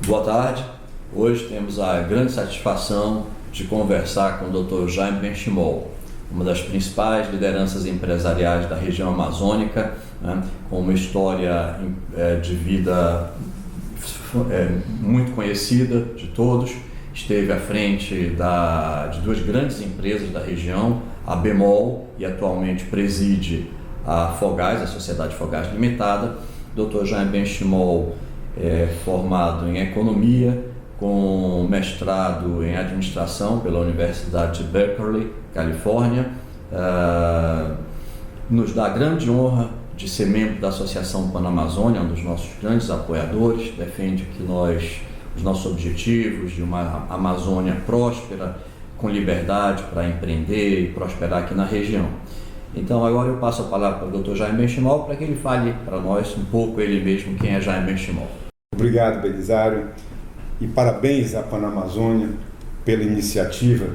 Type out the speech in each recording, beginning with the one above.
Boa tarde. Hoje temos a grande satisfação de conversar com o Dr. Jaime Benchimol, uma das principais lideranças empresariais da região amazônica, né, com uma história de vida muito conhecida de todos. Esteve à frente de duas grandes empresas da região, a Bemol, e atualmente preside a Fogás, a Sociedade Fogás Limitada. Dr. Jaime Benchimol é formado em Economia, com mestrado em Administração pela Universidade de Berkeley, Califórnia. Nos dá a grande honra de ser membro da Associação Panamazônia, um dos nossos grandes apoiadores, defende que os nossos objetivos de uma Amazônia próspera, com liberdade para empreender e prosperar aqui na região. Então agora eu passo a palavra para o Dr. Jaime Benchimol para que ele fale para nós um pouco ele mesmo, quem é Jaime Benchimol. Obrigado, Belisário, e parabéns à Panamazônia pela iniciativa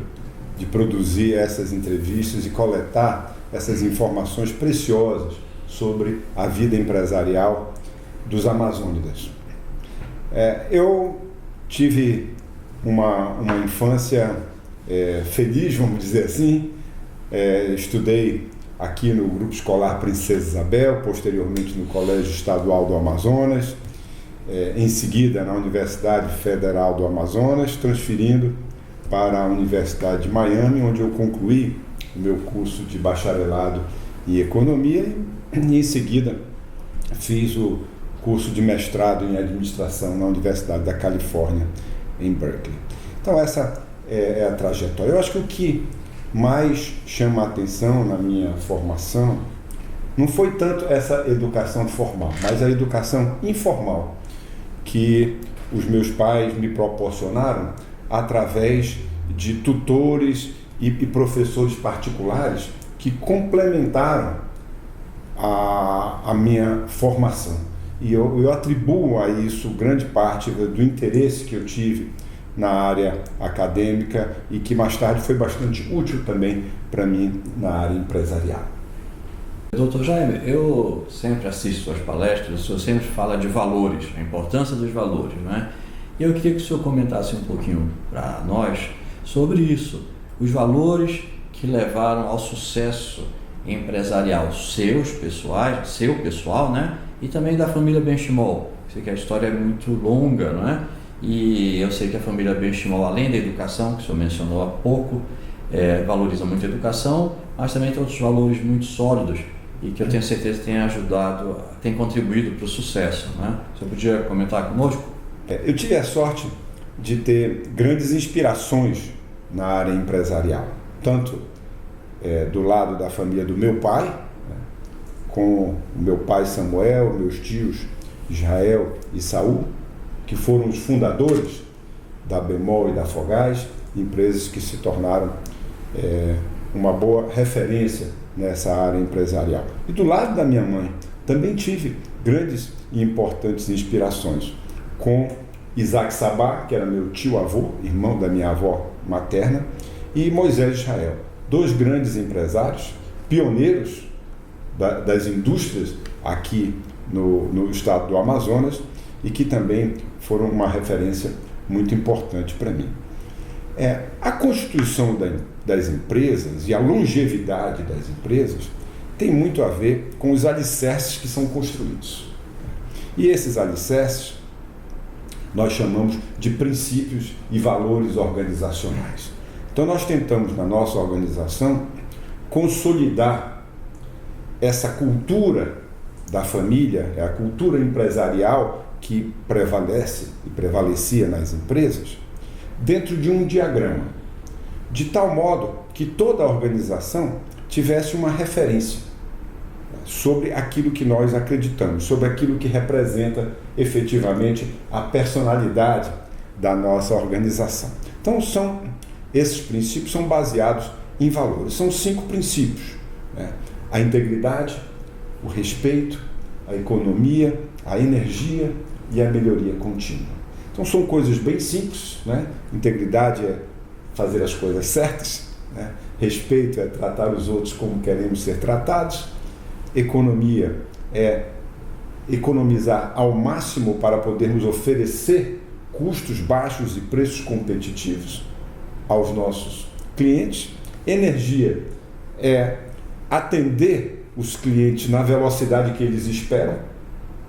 de produzir essas entrevistas e coletar essas informações preciosas sobre a vida empresarial dos amazônidas. Eu tive uma infância feliz, vamos dizer assim. Estudei aqui no Grupo Escolar Princesa Isabel, posteriormente no Colégio Estadual do Amazonas, em seguida na Universidade Federal do Amazonas, transferindo para a Universidade de Miami, onde eu concluí o meu curso de bacharelado em Economia e em seguida fiz o curso de mestrado em Administração na Universidade da Califórnia, em Berkeley. Então essa é a trajetória. Eu acho que o que mais chama a atenção na minha formação não foi tanto essa educação formal, mas a educação informal que os meus pais me proporcionaram através de tutores e professores particulares que complementaram a minha formação. E eu atribuo a isso grande parte do interesse que eu tive na área acadêmica e que mais tarde foi bastante útil também para mim na área empresarial. Doutor Jaime, eu sempre assisto suas palestras, o senhor sempre fala de valores, a importância dos valores, né? E eu queria que o senhor comentasse um pouquinho para nós sobre isso, os valores que levaram ao sucesso empresarial seu pessoal, né? E também da família Benchimol. Sei que a história é muito longa, não é? E eu sei que a família Benchimol, além da educação, que o senhor mencionou há pouco, valoriza muito a educação, mas também tem outros valores muito sólidos e que eu tenho certeza que tem contribuído para o sucesso, né? O senhor podia comentar conosco? Eu tive a sorte de ter grandes inspirações na área empresarial, tanto do lado da família do meu pai, né, com o meu pai Samuel, meus tios Israel e Saul, que foram os fundadores da Bemol e da Fogás, empresas que se tornaram uma boa referência nessa área empresarial. E do lado da minha mãe, também tive grandes e importantes inspirações, com Isaac Sabá, que era meu tio-avô, irmão da minha avó materna, e Moisés Israel, dois grandes empresários, pioneiros das indústrias aqui no estado do Amazonas e que também foram uma referência muito importante para mim. A constituição das empresas e a longevidade das empresas tem muito a ver com os alicerces que são construídos. E esses alicerces nós chamamos de princípios e valores organizacionais. Então nós tentamos na nossa organização consolidar essa cultura da família, a cultura empresarial que prevalece e prevalecia nas empresas, dentro de um diagrama, de tal modo que toda a organização tivesse uma referência sobre aquilo que nós acreditamos, sobre aquilo que representa efetivamente a personalidade da nossa organização. Então esses princípios são baseados em valores. São 5 princípios, né? A integridade, o respeito, a economia, a energia e a melhoria contínua. Então são coisas bem simples, né? Integridade é fazer as coisas certas, né? Respeito é tratar os outros como queremos ser tratados, economia é economizar ao máximo para podermos oferecer custos baixos e preços competitivos aos nossos clientes. Energia é atender os clientes na velocidade que eles esperam,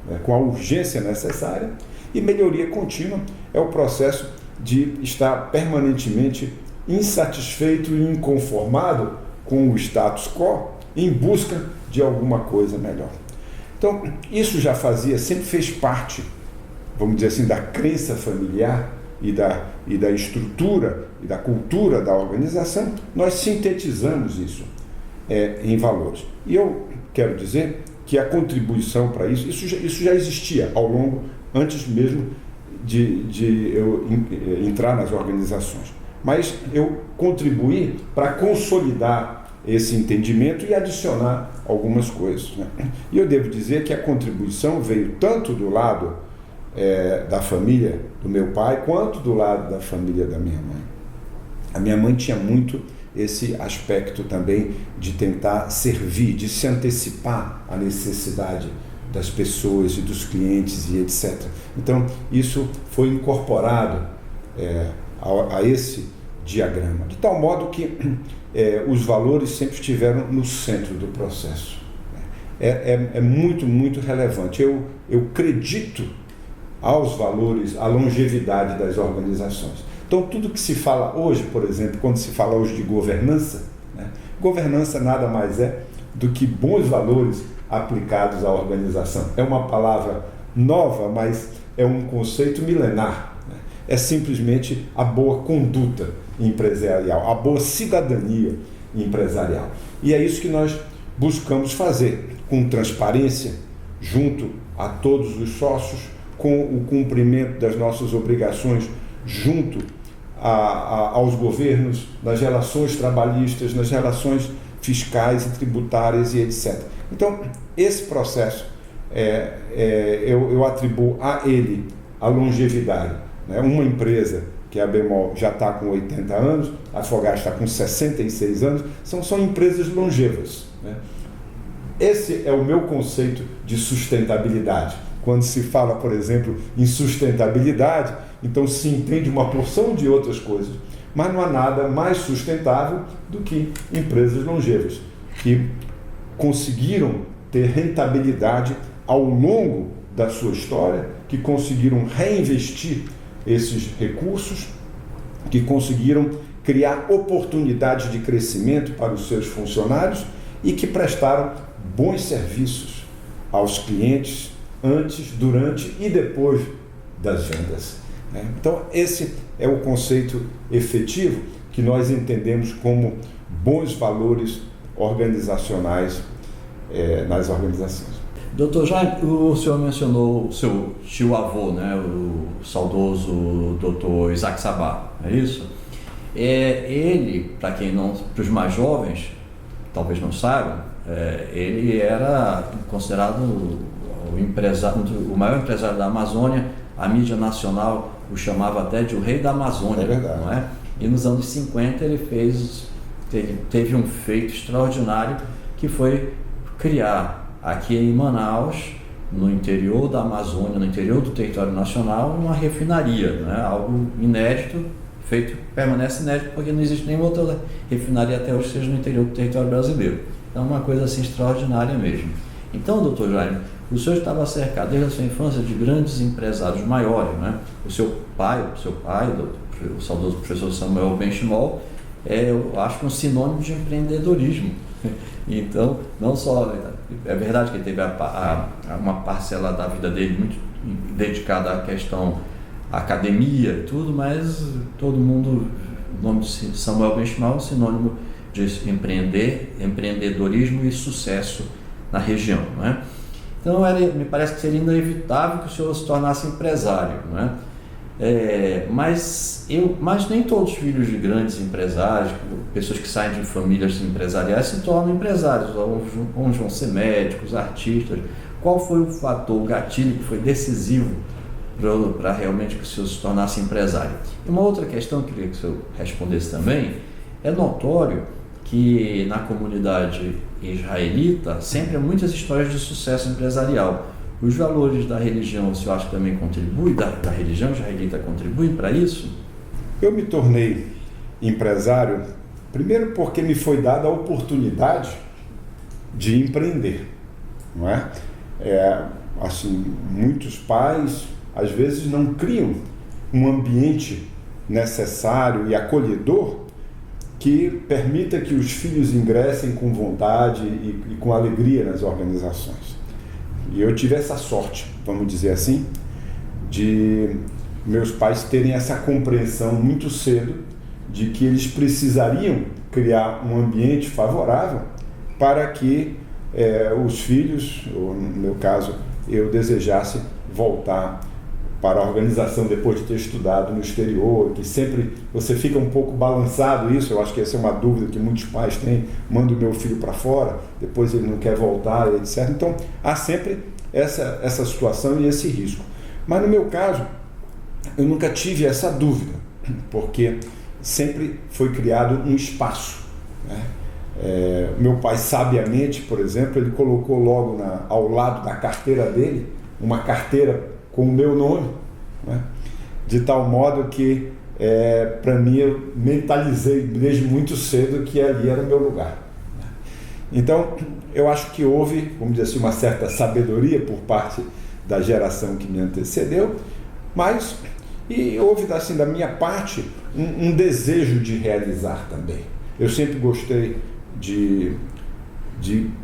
né, com a urgência necessária. E melhoria contínua é o processo de estar permanentemente insatisfeito e inconformado com o status quo em busca de alguma coisa melhor. Então, isso já sempre fez parte, vamos dizer assim, da crença familiar e da estrutura e da cultura da organização. Nós sintetizamos isso em valores. E eu quero dizer que a contribuição para isso já existia antes mesmo de eu entrar nas organizações. Mas eu contribuí para consolidar esse entendimento e adicionar algumas coisas, né? E eu devo dizer que a contribuição veio tanto do lado da família do meu pai, quanto do lado da família da minha mãe. A minha mãe tinha muito esse aspecto também de tentar servir, de se antecipar à necessidade das pessoas e dos clientes e etc. Então, isso foi incorporado a esse diagrama, de tal modo que os valores sempre estiveram no centro do processo. É muito, muito relevante. Eu acredito aos valores, à longevidade das organizações. Então, tudo que se fala hoje, por exemplo, quando se fala hoje de governança, né, governança nada mais é do que bons valores aplicados à organização. É uma palavra nova, mas é um conceito milenar, né? É simplesmente a boa conduta empresarial, a boa cidadania empresarial. E é isso que nós buscamos fazer, com transparência, junto a todos os sócios, com o cumprimento das nossas obrigações junto aos governos, nas relações trabalhistas, nas relações fiscais e tributárias e etc. Então, esse processo, eu atribuo a ele a longevidade, né? Uma empresa, que a Bemol já está com 80 anos, a Afogados está com 66 anos, são empresas longevas, né? Esse é o meu conceito de sustentabilidade. Quando se fala, por exemplo, em sustentabilidade, então se entende uma porção de outras coisas, mas não há nada mais sustentável do que empresas longevas, que conseguiram ter rentabilidade ao longo da sua história, que conseguiram reinvestir esses recursos, que conseguiram criar oportunidades de crescimento para os seus funcionários e que prestaram bons serviços aos clientes antes, durante e depois das vendas. Então, esse é o conceito efetivo que nós entendemos como bons valores organizacionais nas organizações. Doutor Jaime, o senhor mencionou o seu tio-avô, né, o saudoso doutor Isaac Sabá, é isso? Ele, para os mais jovens, talvez não saibam, ele era considerado o maior empresário da Amazônia. A mídia nacional o chamava até de o rei da Amazônia, não é? E nos anos 50 ele teve um feito extraordinário, que foi criar aqui em Manaus, no interior da Amazônia, no interior do território nacional, uma refinaria, né? Algo inédito, permanece inédito porque não existe nenhuma outra refinaria até hoje que seja no interior do território brasileiro. Então é uma coisa assim extraordinária mesmo. Então, doutor Jaime, o senhor estava cercado desde a sua infância de grandes empresários maiores, né? O seu pai, o saudoso professor Samuel Benchimol, eu acho que um sinônimo de empreendedorismo. Então, não só, é verdade que ele teve uma parcela da vida dele muito dedicada à questão academia e tudo, mas todo mundo, o nome de Samuel Benchimol é um sinônimo de empreendedorismo e sucesso na região, não é? Então, me parece que seria inevitável que o senhor se tornasse empresário, não é? Mas nem todos os filhos de grandes empresários, pessoas que saem de famílias empresariais, se tornam empresários. Uns vão ser médicos, artistas. Qual foi o fator, o gatilho que foi decisivo para realmente que o senhor se tornasse empresário? E uma outra questão que eu queria que o senhor respondesse também: é notório que na comunidade israelita sempre há muitas histórias de sucesso empresarial. Os valores da religião, o senhor acha que também contribui, da religião israelita contribui para isso? Eu me tornei empresário, primeiro porque me foi dada a oportunidade de empreender, não é? Assim, muitos pais, às vezes, não criam um ambiente necessário e acolhedor que permita que os filhos ingressem com vontade e com alegria nas organizações. E eu tive essa sorte, vamos dizer assim, de meus pais terem essa compreensão muito cedo de que eles precisariam criar um ambiente favorável para que os filhos, ou no meu caso, eu desejasse voltar para a organização depois de ter estudado no exterior, que sempre você fica um pouco balançado isso. Eu acho que essa é uma dúvida que muitos pais têm: mando o meu filho para fora, depois ele não quer voltar, etc. Então, há sempre essa situação e esse risco. Mas no meu caso, eu nunca tive essa dúvida, porque sempre foi criado um espaço, né? Meu pai, sabiamente, por exemplo, ele colocou logo ao lado da carteira dele uma carteira com o meu nome, né? De tal modo que, para mim, eu mentalizei desde muito cedo que ali era o meu lugar. Então, eu acho que houve, vamos dizer assim, uma certa sabedoria por parte da geração que me antecedeu, mas houve, assim, da minha parte, um desejo de realizar também. Eu sempre gostei de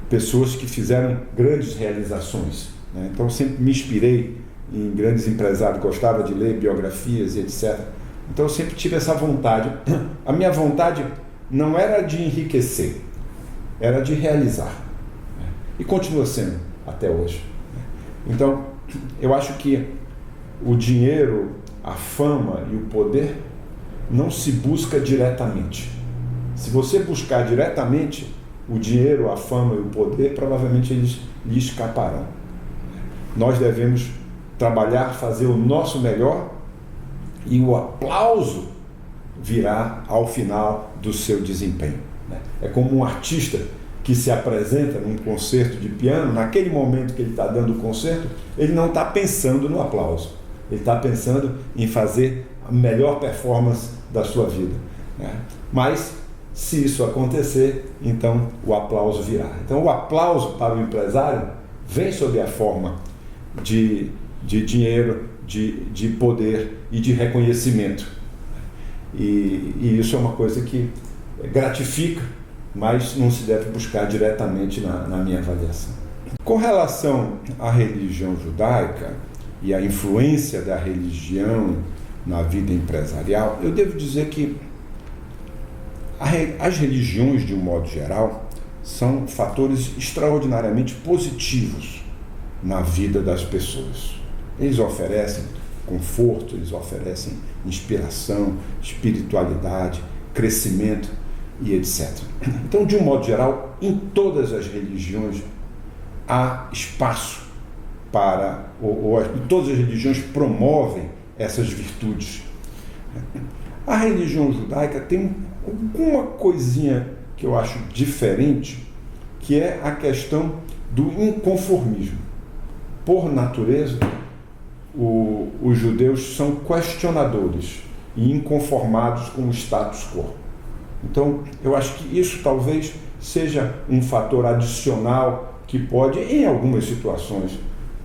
pessoas que fizeram grandes realizações, né? Então, sempre me inspirei em grandes empresários, gostava de ler biografias e etc. Então, eu sempre tive essa vontade. A minha vontade não era de enriquecer, era de realizar, né? E continua sendo até hoje, né? Então, eu acho que o dinheiro, a fama e o poder não se busca diretamente. Se você buscar diretamente o dinheiro, a fama e o poder, provavelmente eles lhe escaparão. Nós devemos trabalhar, fazer o nosso melhor, e o aplauso virá ao final do seu desempenho, né? É como um artista que se apresenta num concerto de piano. Naquele momento que ele está dando o concerto, ele não está pensando no aplauso, ele está pensando em fazer a melhor performance da sua vida, né? Mas se isso acontecer, então o aplauso virá. Então, o aplauso para o empresário vem sob a forma de dinheiro, de poder e de reconhecimento. E isso é uma coisa que gratifica, mas não se deve buscar diretamente na minha avaliação. Com relação à religião judaica e à influência da religião na vida empresarial, eu devo dizer que as religiões, de um modo geral, são fatores extraordinariamente positivos na vida das pessoas. Eles oferecem conforto, eles oferecem inspiração, espiritualidade, crescimento e etc. Então, de um modo geral, em todas as religiões há espaço para, todas as religiões promovem essas virtudes. A religião judaica tem uma coisinha que eu acho diferente, que é a questão do inconformismo. Por natureza, os judeus são questionadores e inconformados com o status quo. Então, eu acho que isso talvez seja um fator adicional que pode, em algumas situações,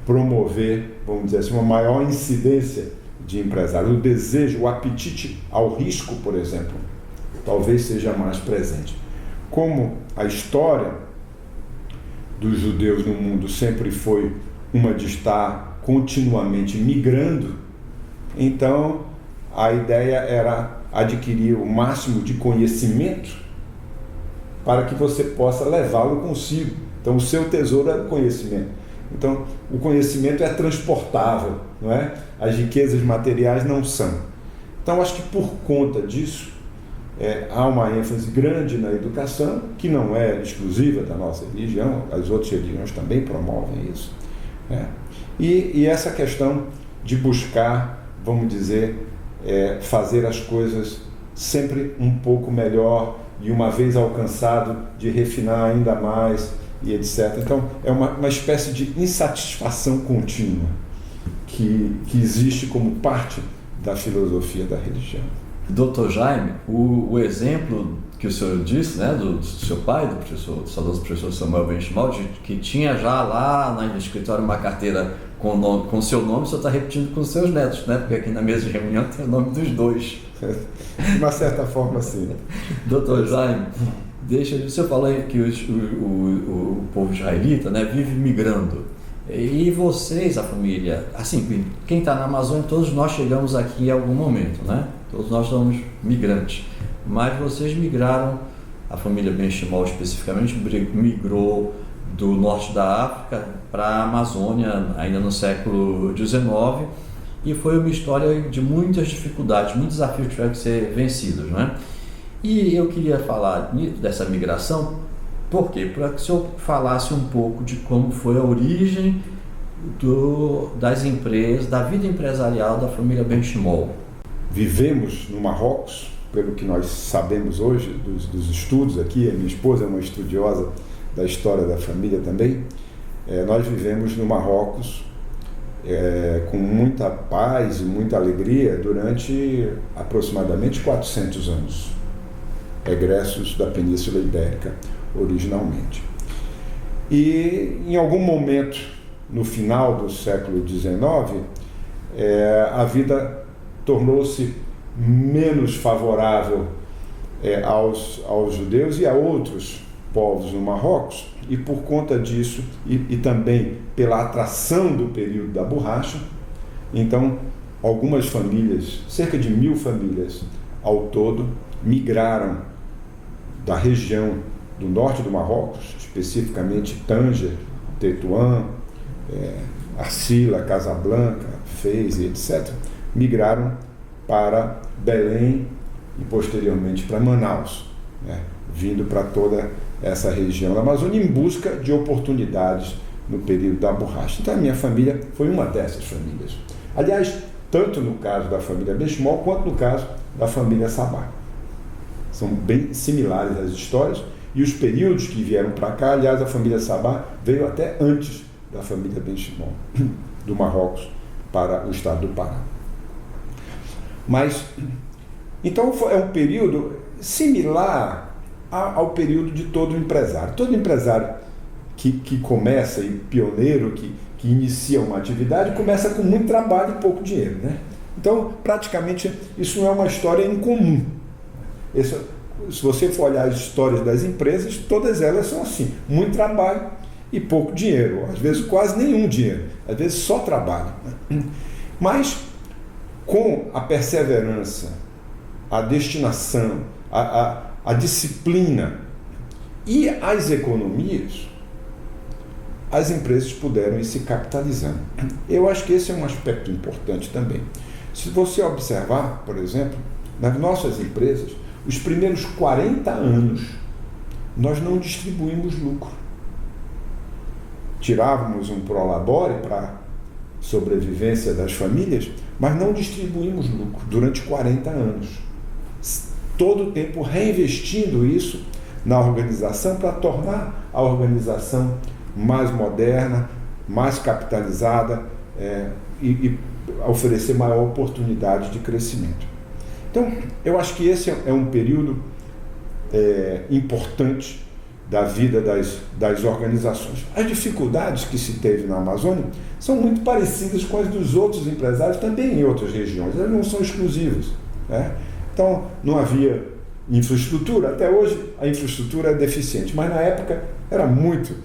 promover, vamos dizer assim, uma maior incidência de empresário. O desejo, o apetite ao risco, por exemplo, talvez seja mais presente. Como a história dos judeus no mundo sempre foi uma de estar continuamente migrando, então a ideia era adquirir o máximo de conhecimento para que você possa levá-lo consigo. Então, o seu tesouro é o conhecimento. Então, o conhecimento é transportável, não é? As riquezas materiais não são. Então, acho que por conta disso, há uma ênfase grande na educação, que não é exclusiva da nossa religião, as outras religiões também promovem isso, né? E essa questão de buscar, vamos dizer, fazer as coisas sempre um pouco melhor, e uma vez alcançado, de refinar ainda mais e etc. Então, é uma espécie de insatisfação contínua que existe como parte da filosofia da religião. Dr. Jaime, o exemplo que o senhor disse, né, do seu pai, do saudoso professor Samuel Benchimol, que tinha já lá no escritório uma carteira com seu nome, o senhor está repetindo com os seus netos, né? Porque aqui na mesa de reunião tem o nome dos dois. De uma certa forma, sim. Dr. Jaime, o senhor falou que o povo israelita, né, vive migrando. E vocês, a família, assim, quem está na Amazônia, todos nós chegamos aqui em algum momento, né? Todos nós somos migrantes. Mas vocês migraram, a família Benchimol especificamente, migrou do norte da África para a Amazônia, ainda no século XIX, e foi uma história de muitas dificuldades, muitos desafios que tiveram que ser vencidos, né? E eu queria falar dessa migração, por quê? Para que o senhor falasse um pouco de como foi a origem das empresas, da vida empresarial da família Benchimol. Vivemos no Marrocos, pelo que nós sabemos hoje dos estudos aqui, a minha esposa é uma estudiosa da história da família também, nós vivemos no Marrocos com muita paz e muita alegria durante aproximadamente 400 anos, egressos da Península Ibérica originalmente. E em algum momento, no final do século XIX, a vida tornou-se menos favorável aos judeus e a outros povos no Marrocos, e por conta disso, e também pela atração do período da borracha, então algumas famílias, cerca de 1000 famílias ao todo, migraram da região do norte do Marrocos, especificamente Tanger, Tetuan, Arcila, Casablanca, Fez e etc., migraram para Belém e posteriormente para Manaus, né, vindo para toda essa região da Amazônia em busca de oportunidades no período da borracha. Então a minha família foi uma dessas famílias. Aliás, tanto no caso da família Benchimol quanto no caso da família Sabah. São bem similares as histórias e os períodos que vieram para cá. Aliás, a família Sabah veio até antes da família Benchimol, do Marrocos para o estado do Pará. Mas, então é um período similar ao período de todo empresário. Todo empresário que começa, e pioneiro, que inicia uma atividade, começa com muito trabalho e pouco dinheiro, né? Então, praticamente, isso não é uma história incomum. Se você for olhar as histórias das empresas, todas elas são assim, muito trabalho e pouco dinheiro, às vezes quase nenhum dinheiro, às vezes só trabalho. Mas, com a perseverança, a destinação, a disciplina e as economias, as empresas puderam ir se capitalizando. Eu acho que esse é um aspecto importante também. Se você observar, por exemplo, nas nossas empresas, os primeiros 40 anos, nós não distribuímos lucro. Tirávamos um prolabore para sobrevivência das famílias, mas não distribuímos lucro durante 40 anos. Todo o tempo reinvestindo isso na organização para tornar a organização mais moderna, mais capitalizada e oferecer maior oportunidade de crescimento. Então, eu acho que esse é um período importante da vida das organizações. As dificuldades que se teve na Amazônia são muito parecidas com as dos outros empresários também em outras regiões, elas não são exclusivas, né? Então, não havia infraestrutura, até hoje a infraestrutura é deficiente, mas na época era muito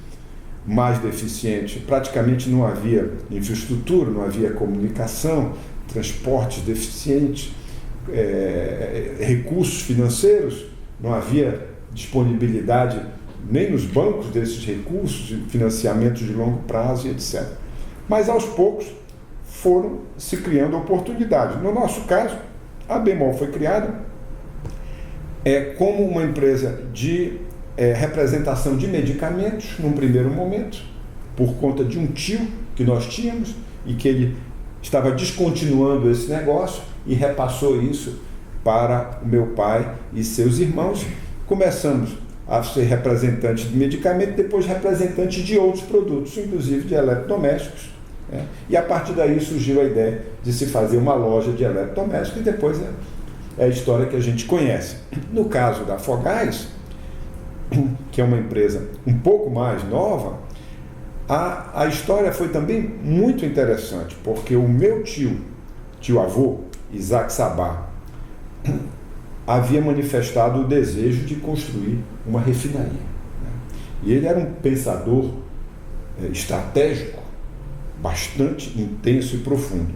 mais deficiente, praticamente não havia infraestrutura, não havia comunicação, transportes deficientes, recursos financeiros, não havia disponibilidade nem nos bancos desses recursos, financiamentos de longo prazo e etc. Mas aos poucos foram se criando oportunidades. No nosso caso, a Bemol foi criada como uma empresa de representação de medicamentos, num primeiro momento, por conta de um tio que nós tínhamos e que ele estava descontinuando esse negócio e repassou isso para o meu pai e seus irmãos. Começamos a ser representante de medicamento, depois representante de outros produtos, inclusive de eletrodomésticos. Né? E a partir daí surgiu a ideia de se fazer uma loja de eletrodomésticos, e depois é a história que a gente conhece. No caso da Fogás, que é uma empresa um pouco mais nova, a história foi também muito interessante, porque o meu tio-avô, Isaac Sabá, havia manifestado o desejo de construir uma refinaria. Né? E ele era um pensador estratégico, bastante intenso e profundo.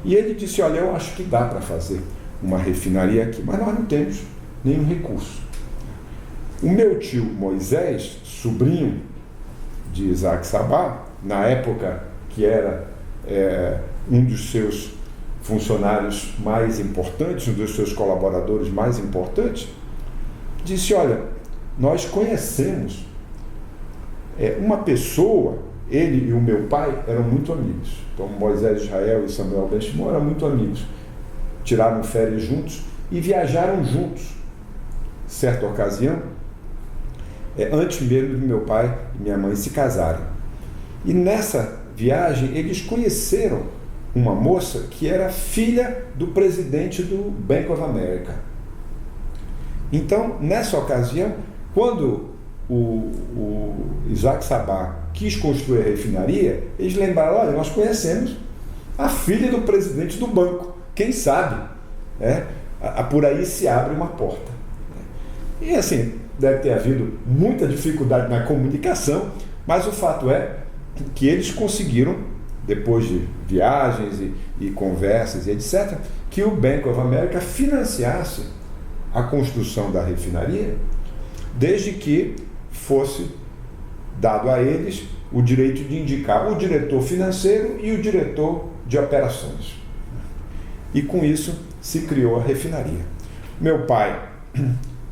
E ele disse, olha, eu acho que dá para fazer uma refinaria aqui, mas nós não temos nenhum recurso. O meu tio Moisés, sobrinho de Isaac Sabá, na época que era um dos seus funcionários mais importantes, um dos seus colaboradores mais importantes, disse, olha, nós conhecemos uma pessoa, ele e o meu pai eram muito amigos. Então Moisés Israel e Samuel Ben-Shimon eram muito amigos. Tiraram férias juntos e viajaram juntos. Certa ocasião, antes mesmo do meu pai e minha mãe se casarem. E nessa viagem eles conheceram uma moça que era filha do presidente do Bank of America. Então, nessa ocasião, quando o Isaac Sabá quis construir a refinaria, eles lembraram, olha, nós conhecemos a filha do presidente do banco, quem sabe, por aí se abre uma porta. E assim, deve ter havido muita dificuldade na comunicação, mas o fato é que eles conseguiram, depois de viagens e conversas e etc., que o Bank of America financiasse a construção da refinaria, desde que fosse dado a eles o direito de indicar o diretor financeiro e o diretor de operações. E com isso se criou a refinaria. Meu pai,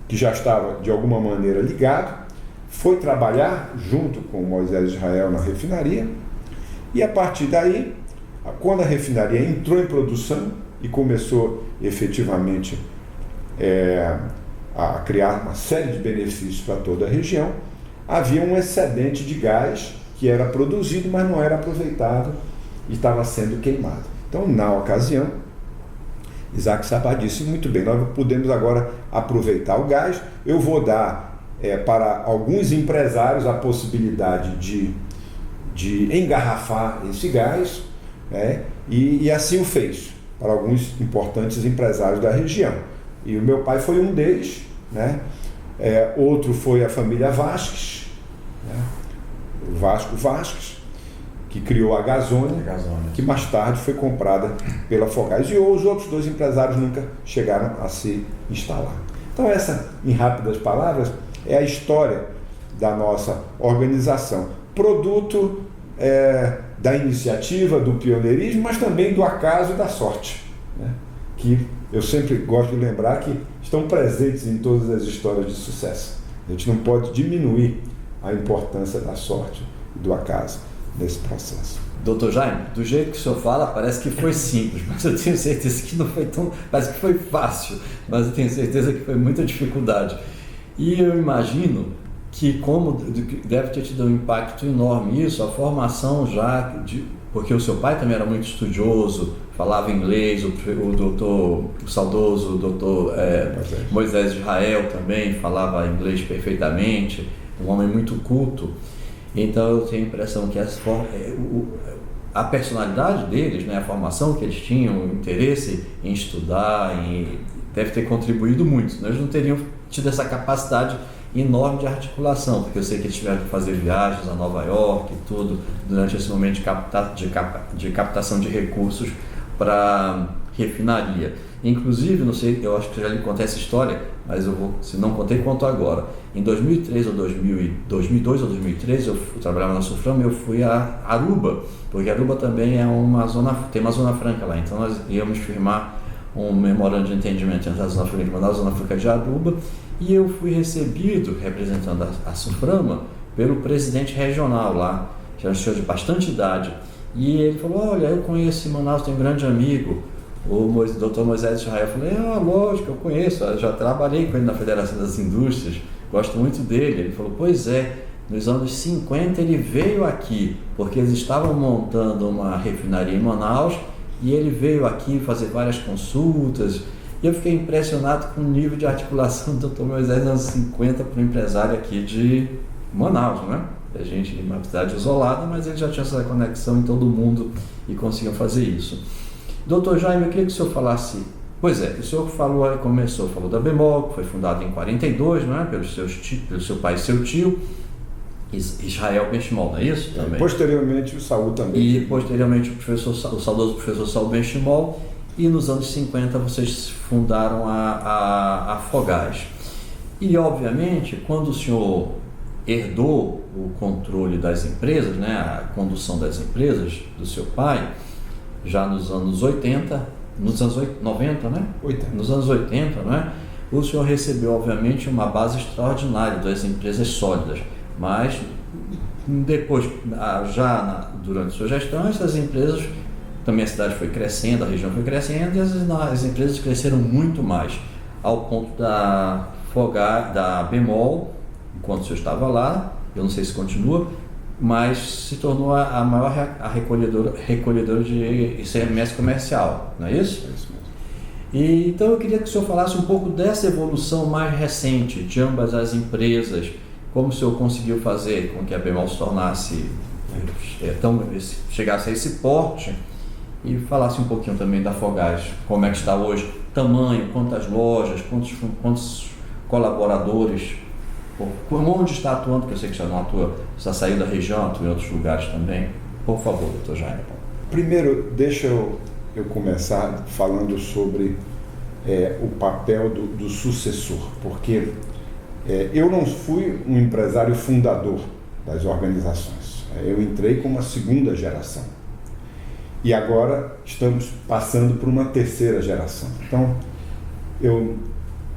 que já estava de alguma maneira ligado, foi trabalhar junto com Moisés Israel na refinaria, e a partir daí, quando a refinaria entrou em produção e começou efetivamente a criar uma série de benefícios para toda a região, havia um excedente de gás que era produzido, mas não era aproveitado e estava sendo queimado. Então, na ocasião, Isaac Sabá disse, muito bem, nós podemos agora aproveitar o gás, eu vou dar para alguns empresários a possibilidade de engarrafar esse gás, e assim o fez, para alguns importantes empresários da região. E o meu pai foi um deles, outro foi a família Vasques, Vasco Vasques, que criou a Gasônia, que mais tarde foi comprada pela Fogás, e os outros dois empresários nunca chegaram a se instalar. Então essa, em rápidas palavras, é a história da nossa organização, produto da iniciativa, do pioneirismo, mas também do acaso e da sorte, que eu sempre gosto de lembrar que estão presentes em todas as histórias de sucesso. A gente não pode diminuir a importância da sorte e do acaso nesse processo. Doutor Jaime, do jeito que o senhor fala, parece que foi simples, mas eu tenho certeza que não foi tão... Parece que foi fácil, mas eu tenho certeza que foi muita dificuldade. E eu imagino que deve ter tido um impacto enorme isso, a formação porque o seu pai também era muito estudioso, falava inglês, o saudoso doutor Moisés Israel também falava inglês perfeitamente, um homem muito culto. Então eu tenho a impressão que a personalidade deles, a formação que eles tinham, o interesse em estudar, deve ter contribuído muito. Eles não teriam tido essa capacidade enorme de articulação, porque eu sei que eles tiveram que fazer viagens a Nova York e tudo, durante esse momento de captação de recursos para refinaria. Inclusive, não sei, eu acho que já lhe contei essa história, mas se não contei, conto agora. Em 2002 ou 2003, eu trabalhava na Suframa e eu fui a Aruba, porque Aruba também tem uma zona franca lá, então nós íamos firmar um memorando de entendimento entre a Zona Franca e a Zona Franca de Aruba, e eu fui recebido, representando a Suframa, pelo presidente regional lá, que era um senhor de bastante idade, e ele falou, olha, eu conheço em Manaus, tenho um grande amigo, o Dr. Moisés Israel. Eu falei, lógico, eu conheço, eu já trabalhei com ele na Federação das Indústrias, gosto muito dele. Ele falou, pois é, nos anos 50 ele veio aqui, porque eles estavam montando uma refinaria em Manaus, e ele veio aqui fazer várias consultas, e eu fiquei impressionado com o nível de articulação do Dr. Moisés nos anos 50 para um empresário aqui de Manaus, né? A gente em uma cidade isolada, mas ele já tinha essa conexão em todo mundo e conseguiu fazer isso. Doutor Jaime, eu queria que o senhor falasse, pois é, o senhor falou da Bemol, que foi fundada em 42, não é? Pelo seu pai e seu tio, Israel Benchimol, não é isso? Também. Posteriormente o Saul também. E posteriormente o saudoso professor Saul Benchimol, e nos anos 50 vocês fundaram a Fogás. E obviamente, quando o senhor herdou o controle das empresas, né, a condução das empresas do seu pai, já nos anos 80, nos anos 90, né? 80. Nos anos 80, né? O senhor recebeu, obviamente, uma base extraordinária das empresas sólidas, mas depois, durante sua gestão, essas empresas, também a cidade foi crescendo, a região foi crescendo, e as empresas cresceram muito mais, ao ponto da Bemol, enquanto o senhor estava lá, eu não sei se continua, mas se tornou a maior recolhedora de ICMS comercial, não é isso? É isso mesmo. E, então eu queria que o senhor falasse um pouco dessa evolução mais recente de ambas as empresas, como o senhor conseguiu fazer com que a Bemol se tornasse, chegasse a esse porte, e falasse um pouquinho também da Fogás, como é que está hoje, tamanho, quantas lojas, quantos colaboradores, onde está atuando, porque eu sei que já não atua, já saiu da região, atua em outros lugares também. Por favor, doutor Jaime. Primeiro, deixa eu começar falando sobre o papel do sucessor, porque eu não fui um empresário fundador das organizações. Eu entrei com uma segunda geração. E agora estamos passando por uma terceira geração. Então, eu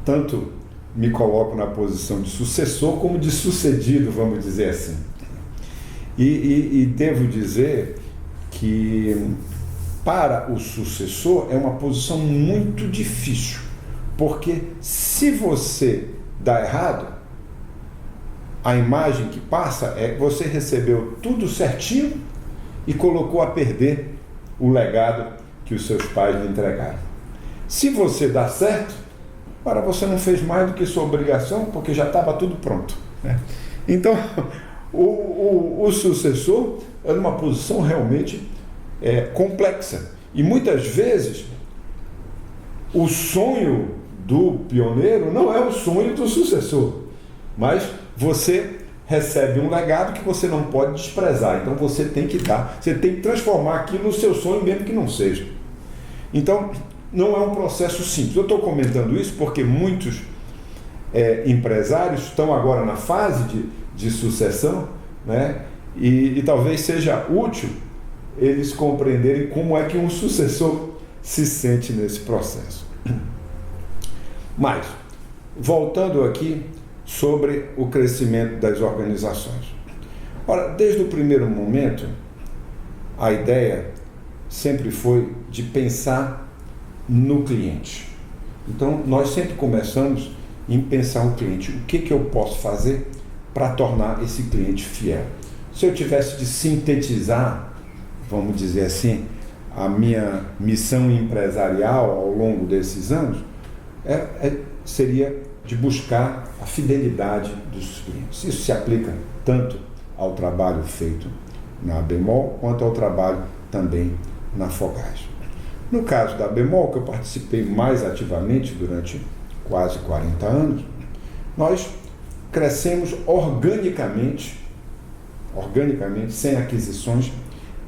tanto me coloco na posição de sucessor como de sucedido, vamos dizer assim. E devo dizer que para o sucessor é uma posição muito difícil, porque se você dá errado, a imagem que passa é que você recebeu tudo certinho e colocou a perder o legado que os seus pais lhe entregaram. Se você dá certo, você não fez mais do que sua obrigação, porque já estava tudo pronto, né? Então, o sucessor é numa posição realmente complexa. E muitas vezes, o sonho do pioneiro não é o sonho do sucessor, mas você recebe um legado que você não pode desprezar. Então, você tem que transformar aquilo no seu sonho, mesmo que não seja. Então, não é um processo simples. Eu estou comentando isso porque muitos empresários estão agora na fase de sucessão, né? E talvez seja útil eles compreenderem como é que um sucessor se sente nesse processo. Mas, voltando aqui sobre o crescimento das organizações. Ora, desde o primeiro momento, a ideia sempre foi de pensar no cliente. Então, nós sempre começamos em pensar no cliente. O que eu posso fazer para tornar esse cliente fiel? Se eu tivesse de sintetizar, vamos dizer assim, a minha missão empresarial ao longo desses anos, seria de buscar a fidelidade dos clientes. Isso se aplica tanto ao trabalho feito na Bemol, quanto ao trabalho também na Fogás. No caso da Bemol, que eu participei mais ativamente durante quase 40 anos, nós crescemos organicamente, sem aquisições,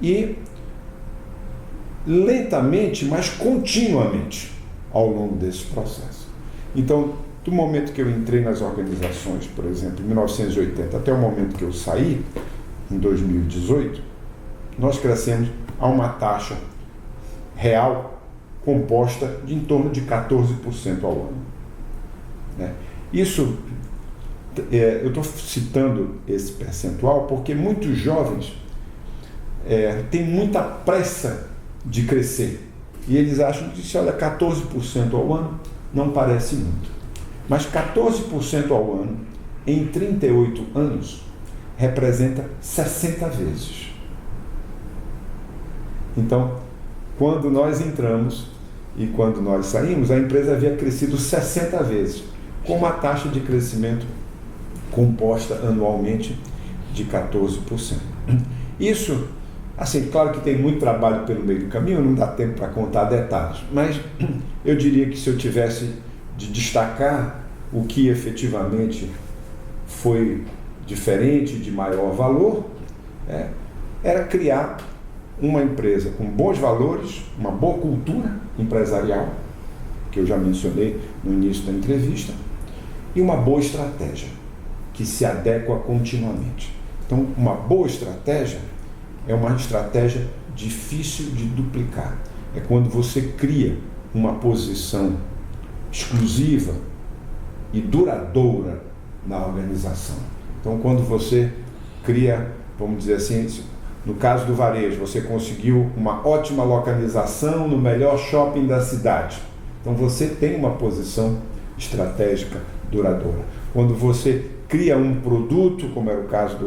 e lentamente, mas continuamente, ao longo desse processo. Então, do momento que eu entrei nas organizações, por exemplo, em 1980, até o momento que eu saí, em 2018, nós crescemos a uma taxa real composta de em torno de 14% ao ano, né? Isso, eu estou citando esse percentual porque muitos jovens têm muita pressa de crescer e eles acham que se olha 14% ao ano não parece muito, mas 14% ao ano em 38 anos, representa 60 vezes. Então, quando nós entramos e quando nós saímos, a empresa havia crescido 60 vezes, com uma taxa de crescimento composta anualmente de 14%. Isso, assim, claro que tem muito trabalho pelo meio do caminho, não dá tempo para contar detalhes, mas eu diria que se eu tivesse de destacar o que efetivamente foi diferente, de maior valor, era criar uma empresa com bons valores, uma boa cultura empresarial, que eu já mencionei no início da entrevista, e uma boa estratégia, que se adequa continuamente. Então, uma boa estratégia é uma estratégia difícil de duplicar. É quando você cria uma posição exclusiva e duradoura na organização. Então, quando você cria, vamos dizer assim, no caso do varejo, você conseguiu uma ótima localização no melhor shopping da cidade. Então, você tem uma posição estratégica duradoura. Quando você cria um produto, como era o caso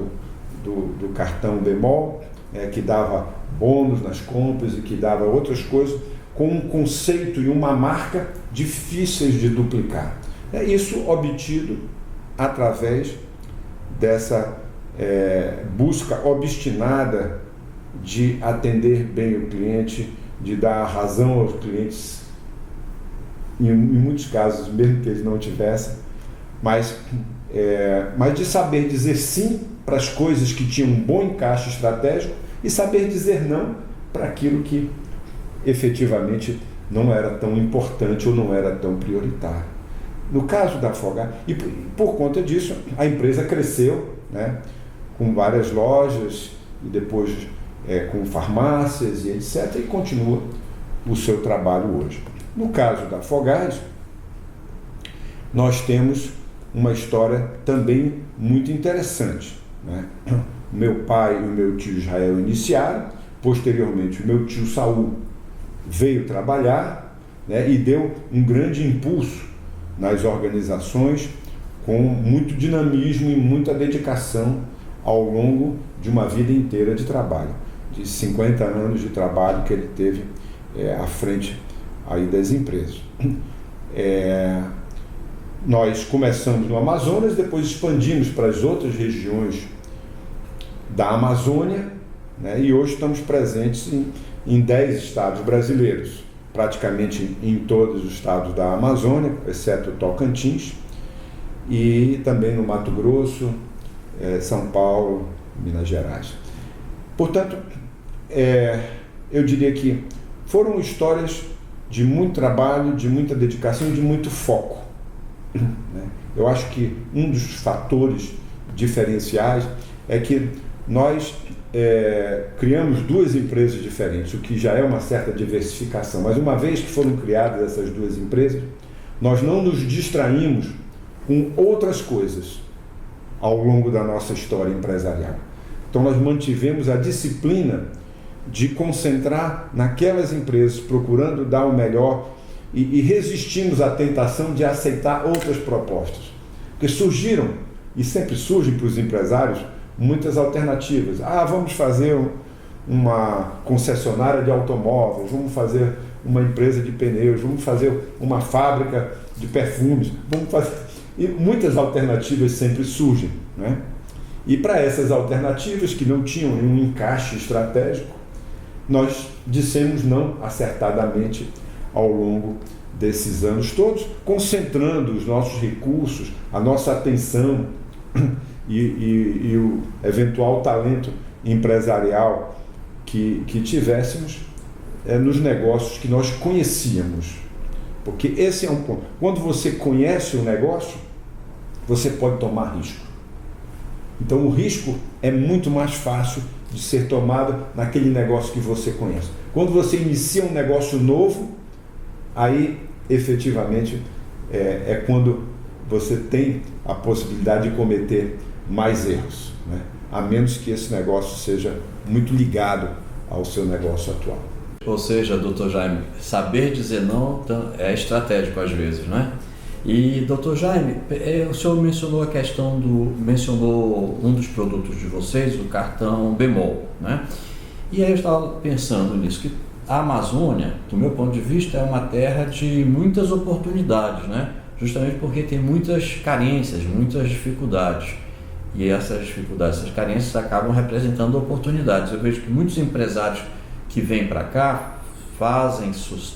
do cartão Bemol, que dava bônus nas compras e que dava outras coisas, com um conceito e uma marca difíceis de duplicar. Isso obtido através dessa busca obstinada de atender bem o cliente, de dar razão aos clientes, em muitos casos, mesmo que eles não tivessem, mas de saber dizer sim para as coisas que tinham um bom encaixe estratégico e saber dizer não para aquilo que efetivamente não era tão importante ou não era tão prioritário. No caso da Afogados, e por conta disso, a empresa cresceu, com várias lojas e depois com farmácias e etc. E continua o seu trabalho hoje. No caso da Afogados, nós temos uma história também muito interessante. O meu pai e o meu tio Israel iniciaram, posteriormente o meu tio Saul veio trabalhar, e deu um grande impulso nas organizações, com muito dinamismo e muita dedicação ao longo de uma vida inteira de trabalho, de 50 anos de trabalho que ele teve à frente aí das empresas. Nós começamos no Amazonas, depois expandimos para as outras regiões da Amazônia, e hoje estamos presentes em 10 estados brasileiros, praticamente em todos os estados da Amazônia, exceto Tocantins, e também no Mato Grosso, São Paulo, Minas Gerais. Portanto, eu diria que foram histórias de muito trabalho, de muita dedicação e de muito foco. Eu acho que um dos fatores diferenciais é que nós criamos duas empresas diferentes, o que já é uma certa diversificação, mas uma vez que foram criadas essas duas empresas, nós não nos distraímos com outras coisas ao longo da nossa história empresarial. Então nós mantivemos a disciplina de concentrar naquelas empresas, procurando dar o melhor e resistimos à tentação de aceitar outras propostas. Porque surgiram, e sempre surgem para os empresários, muitas alternativas. Vamos fazer uma concessionária de automóveis, vamos fazer uma empresa de pneus, vamos fazer uma fábrica de perfumes, vamos fazer... E muitas alternativas sempre surgem, E para essas alternativas que não tinham nenhum encaixe estratégico, nós dissemos não acertadamente ao longo desses anos todos, concentrando os nossos recursos, a nossa atenção e o eventual talento empresarial que tivéssemos nos negócios que nós conhecíamos. Porque esse é um ponto. Quando você conhece o negócio, você pode tomar risco. Então o risco é muito mais fácil de ser tomado naquele negócio que você conhece. Quando você inicia um negócio novo, aí efetivamente é quando você tem a possibilidade de cometer mais erros, a menos que esse negócio seja muito ligado ao seu negócio atual. Ou seja, doutor Jaime, saber dizer não é estratégico às vezes, E, doutor Jaime, o senhor mencionou a questão mencionou um dos produtos de vocês, o cartão Bemol, né? E aí eu estava pensando nisso, que a Amazônia, do meu ponto de vista, é uma terra de muitas oportunidades, né? Justamente porque tem muitas carências, muitas dificuldades. E essas dificuldades, essas carências acabam representando oportunidades. Eu vejo que muitos empresários que vêm para cá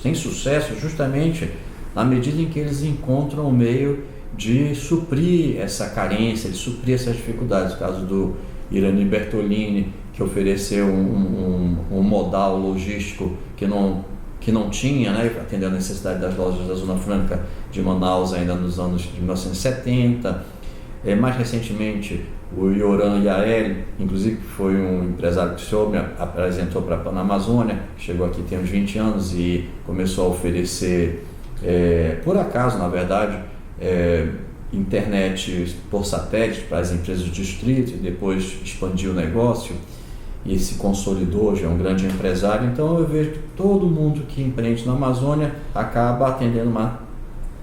têm sucesso justamente na medida em que eles encontram um meio de suprir essa carência, de suprir essas dificuldades. O caso do Irani Bertolini, que ofereceu um modal logístico que não tinha, né, atendendo a necessidade das lojas da Zona Franca de Manaus ainda nos anos de 1970. Mais recentemente, o Yoran Yael, inclusive, que foi um empresário que o senhor me apresentou na Amazônia, chegou aqui tem uns 20 anos e começou a oferecer, por acaso, na verdade, internet por satélite para as empresas do distrito, e depois expandiu o negócio e se consolidou, já é um grande empresário. Então eu vejo que todo mundo que empreende na Amazônia acaba atendendo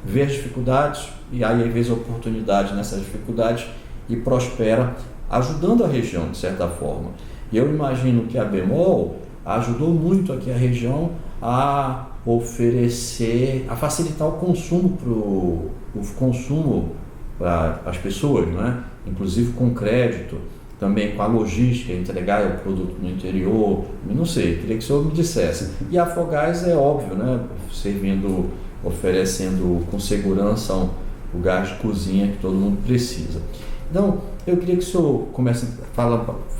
vê as dificuldades e aí vê as oportunidades nessas dificuldades e prospera, ajudando a região de certa forma. E eu imagino que a Bemol ajudou muito aqui a região a oferecer, a facilitar o consumo para as pessoas, não é? Inclusive com crédito, também com a logística, entregar o produto no interior, não sei, queria que o senhor me dissesse. E a Afogás é óbvio, né? Oferecendo com segurança o gás de cozinha que todo mundo precisa. Então, eu queria que o senhor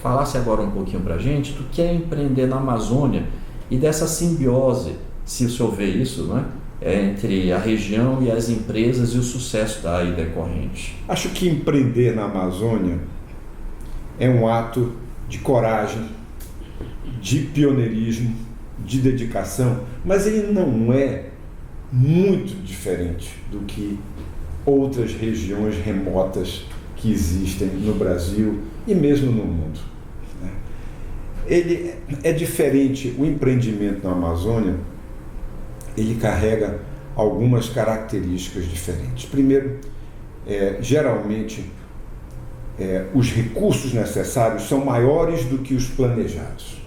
falasse agora um pouquinho para a gente do que é empreender na Amazônia e dessa simbiose, se o senhor vê isso, né, entre a região e as empresas e o sucesso daí decorrente. Acho que empreender na Amazônia é um ato de coragem, de pioneirismo, de dedicação, mas ele não é muito diferente do que outras regiões remotas que existem no Brasil e mesmo no mundo. Ele é diferente, o empreendimento na Amazônia, ele carrega algumas características diferentes. Primeiro, geralmente, os recursos necessários são maiores do que os planejados.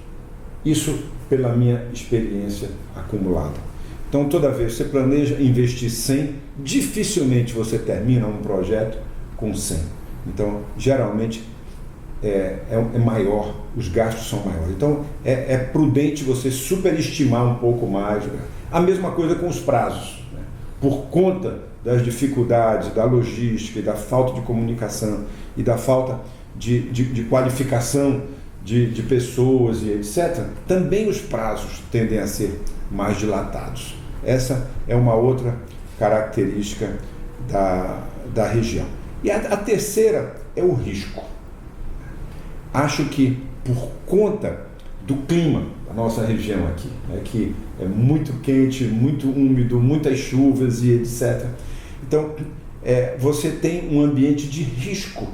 Isso pela minha experiência acumulada. Então, toda vez que você planeja investir 100, dificilmente você termina um projeto com 100. Então, geralmente, é maior, os gastos são maiores. Então, é prudente você superestimar um pouco mais. A mesma coisa com os prazos, né? Por conta das dificuldades, da logística e da falta de comunicação e da falta de qualificação de pessoas e etc., também os prazos tendem a ser mais dilatados. Essa é uma outra característica da região. E a terceira é o risco. Acho que por conta do clima da nossa região aqui, né, que é muito quente, muito úmido, muitas chuvas e etc. Então, você tem um ambiente de risco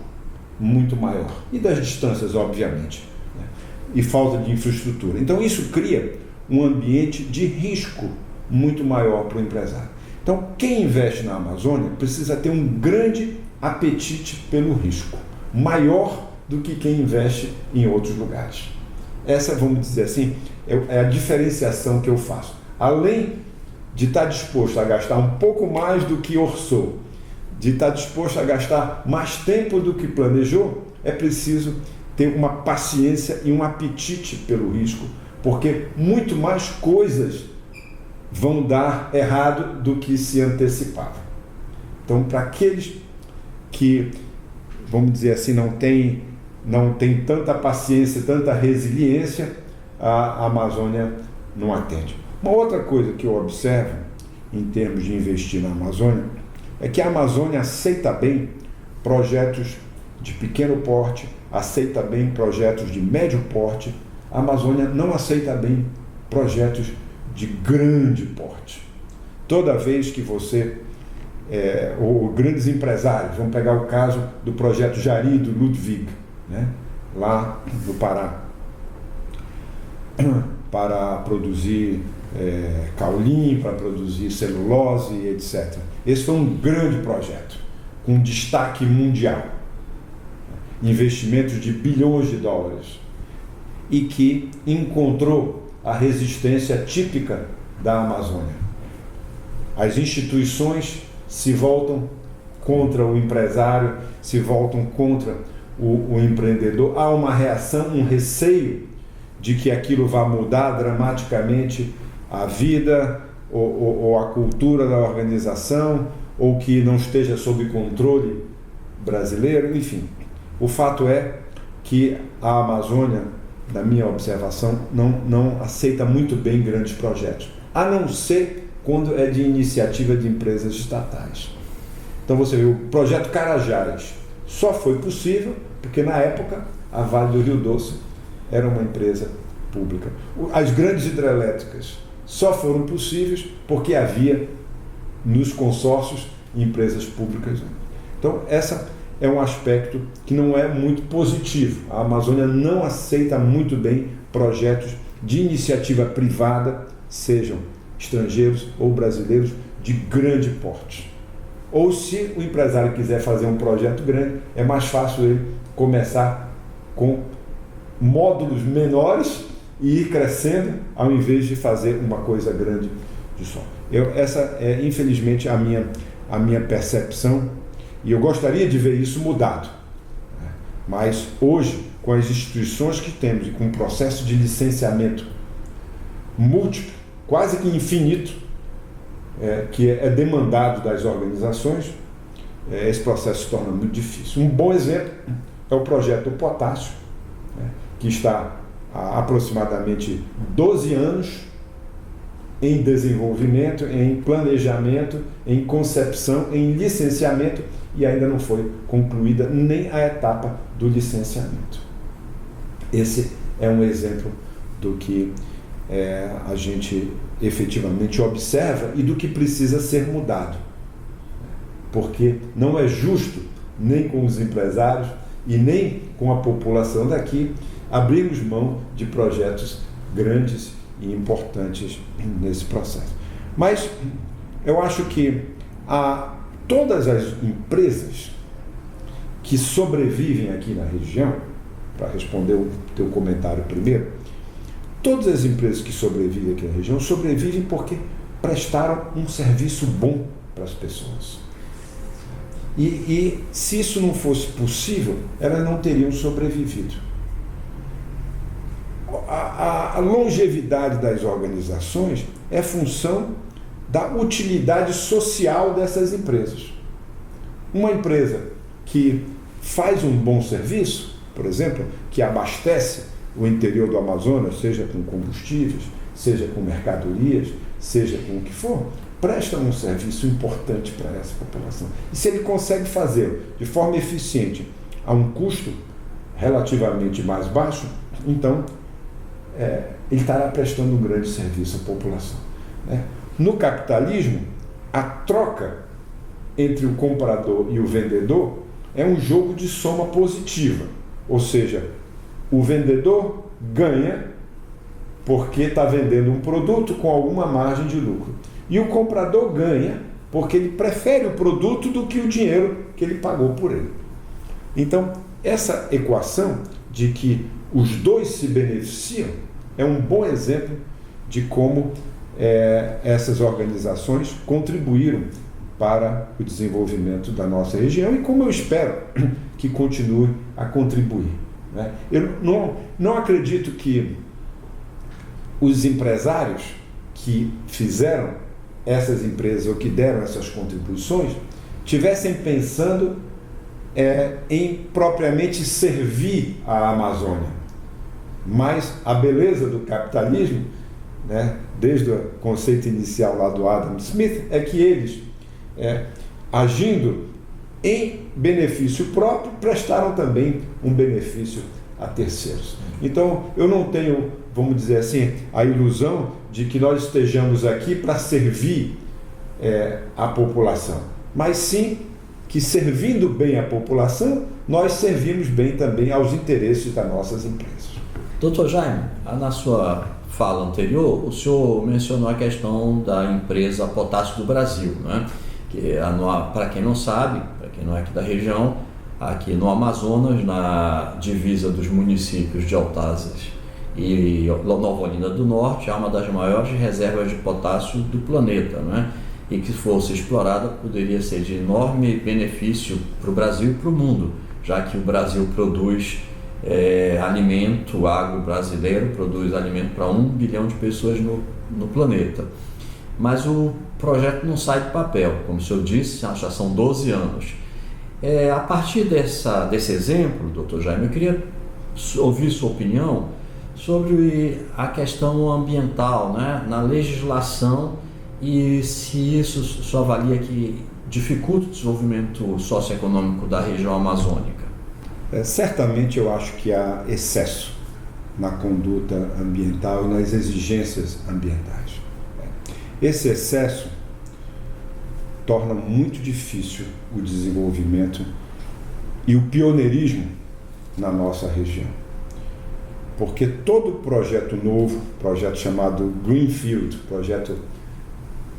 muito maior. E das distâncias, obviamente, né, e falta de infraestrutura. Então, isso cria um ambiente de risco muito maior para o empresário. Então, quem investe na Amazônia precisa ter um grande apetite pelo risco, maior do que quem investe em outros lugares. Essa, vamos dizer assim, é a diferenciação que eu faço. Além de estar disposto a gastar um pouco mais do que orçou, de estar disposto a gastar mais tempo do que planejou, é preciso ter uma paciência e um apetite pelo risco, porque muito mais coisas vão dar errado do que se antecipava. Então, para aqueles que, vamos dizer assim, não tem tanta paciência, tanta resiliência, a Amazônia não atende. Uma outra coisa que eu observo em termos de investir na Amazônia é que a Amazônia aceita bem projetos de pequeno porte, aceita bem projetos de médio porte. A Amazônia não aceita bem projetos de grande porte. Toda vez que você, ou grandes empresários, vamos pegar o caso do projeto Jari, do Ludwig, né, lá no Pará, para produzir caolim, para produzir celulose, etc. Esse foi um grande projeto, com destaque mundial, investimentos de bilhões de dólares, e que encontrou a resistência típica da Amazônia. As instituições se voltam contra o empresário, se voltam contra o empreendedor. Há uma reação, um receio de que aquilo vá mudar dramaticamente a vida ou a cultura da organização, ou que não esteja sob controle brasileiro, enfim. O fato é que a Amazônia, na minha observação, não aceita muito bem grandes projetos, a não ser quando é de iniciativa de empresas estatais. Então você vê, o projeto Carajás só foi possível porque na época a Vale do Rio Doce era uma empresa pública. As grandes hidrelétricas só foram possíveis porque havia nos consórcios empresas públicas. Então essa é um aspecto que não é muito positivo. A Amazônia não aceita muito bem projetos de iniciativa privada, sejam estrangeiros ou brasileiros, de grande porte. Ou se o empresário quiser fazer um projeto grande, é mais fácil ele começar com módulos menores e ir crescendo, ao invés de fazer uma coisa grande de só. Essa é, infelizmente, a minha percepção, e eu gostaria de ver isso mudado. Mas hoje, com as instituições que temos e com um processo de licenciamento múltiplo, quase que infinito, que é demandado das organizações, esse processo se torna muito difícil. Um bom exemplo é o projeto do potássio, que está há aproximadamente 12 anos em desenvolvimento, em planejamento, em concepção, em licenciamento, e ainda não foi concluída nem a etapa do licenciamento. Esse é um exemplo do que a gente efetivamente observa e do que precisa ser mudado. Porque não é justo, nem com os empresários e nem com a população daqui, abrirmos mão de projetos grandes e importantes nesse processo. Mas eu acho que todas as empresas que sobrevivem aqui na região, para responder o teu comentário primeiro, todas as empresas que sobrevivem aqui na região sobrevivem porque prestaram um serviço bom para as pessoas. E se isso não fosse possível, elas não teriam sobrevivido. A longevidade das organizações é função da utilidade social dessas empresas. Uma empresa que faz um bom serviço, por exemplo, que abastece o interior do Amazonas, seja com combustíveis, seja com mercadorias, seja com o que for, presta um serviço importante para essa população. E se ele consegue fazer de forma eficiente, a um custo relativamente mais baixo, então ele estará prestando um grande serviço à população. No capitalismo, a troca entre o comprador e o vendedor é um jogo de soma positiva, ou seja, o vendedor ganha porque está vendendo um produto com alguma margem de lucro, e o comprador ganha porque ele prefere o produto do que o dinheiro que ele pagou por ele. Então, essa equação de que os dois se beneficiam é um bom exemplo de como essas organizações contribuíram para o desenvolvimento da nossa região e como eu espero que continue a contribuir. Eu não acredito que os empresários que fizeram essas empresas ou que deram essas contribuições tivessem pensando em propriamente servir a Amazônia. Mas a beleza do capitalismo, desde o conceito inicial lá do Adam Smith, é que eles, agindo em benefício próprio, prestaram também um benefício a terceiros. Então, eu não tenho, vamos dizer assim, a ilusão de que nós estejamos aqui para servir a população, mas sim que, servindo bem a população, nós servimos bem também aos interesses das nossas empresas. Doutor Jaime, na sua fala anterior, o senhor mencionou a questão da empresa Potássio do Brasil, né? Que, para quem não sabe, para quem não é aqui da região, aqui no Amazonas, na divisa dos municípios de Altazes e Nova Olinda do Norte, há uma das maiores reservas de potássio do planeta, né? E que fosse explorada poderia ser de enorme benefício para o Brasil e para o mundo, já que o Brasil produz alimento, o agro brasileiro produz alimento para 1 bilhão de pessoas no planeta. Mas o projeto não sai do papel, como o senhor disse, já são 12 anos. A partir desse exemplo, doutor Jaime, eu queria ouvir sua opinião sobre a questão ambiental, né, na legislação, e se isso o senhor avalia que dificulta o desenvolvimento socioeconômico da região amazônica. Certamente eu acho que há excesso na conduta ambiental e nas exigências ambientais. Esse excesso torna muito difícil o desenvolvimento e o pioneirismo na nossa região. Porque todo projeto novo, projeto chamado Greenfield, projeto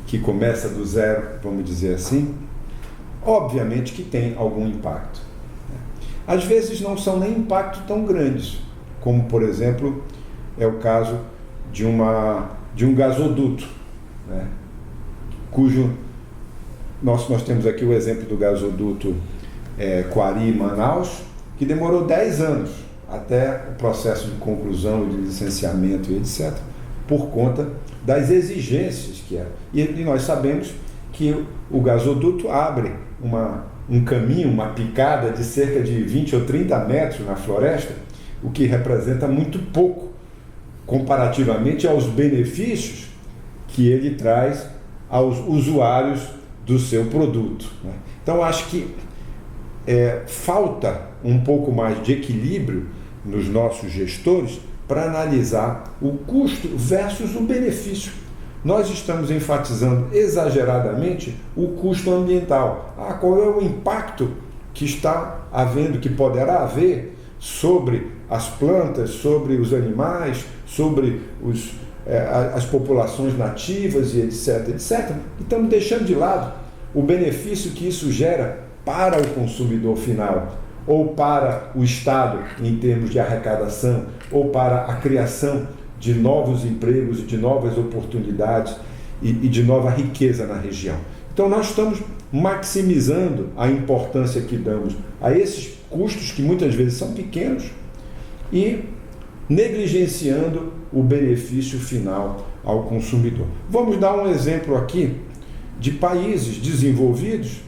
que começa do zero, vamos dizer assim, obviamente que tem algum impacto. Às vezes não são nem impactos tão grandes, como, por exemplo, é o caso de um gasoduto, né, cujo nós temos aqui o exemplo do gasoduto Quari-Manaus, que demorou 10 anos até o processo de conclusão e de licenciamento e etc., por conta das exigências que eram. E nós sabemos que o gasoduto abre um caminho, uma picada de cerca de 20 ou 30 metros na floresta, o que representa muito pouco comparativamente aos benefícios que ele traz aos usuários do seu produto, né? Então, acho que falta um pouco mais de equilíbrio nos nossos gestores para analisar o custo versus o benefício. Nós estamos enfatizando exageradamente o custo ambiental. Qual é o impacto que está havendo, que poderá haver sobre as plantas, sobre os animais, sobre as populações nativas e etc, etc. E estamos deixando de lado o benefício que isso gera para o consumidor final, ou para o Estado em termos de arrecadação, ou para a criação de novos empregos e de novas oportunidades e de nova riqueza na região. Então nós estamos maximizando a importância que damos a esses custos, que muitas vezes são pequenos, e negligenciando o benefício final ao consumidor. Vamos dar um exemplo aqui de países desenvolvidos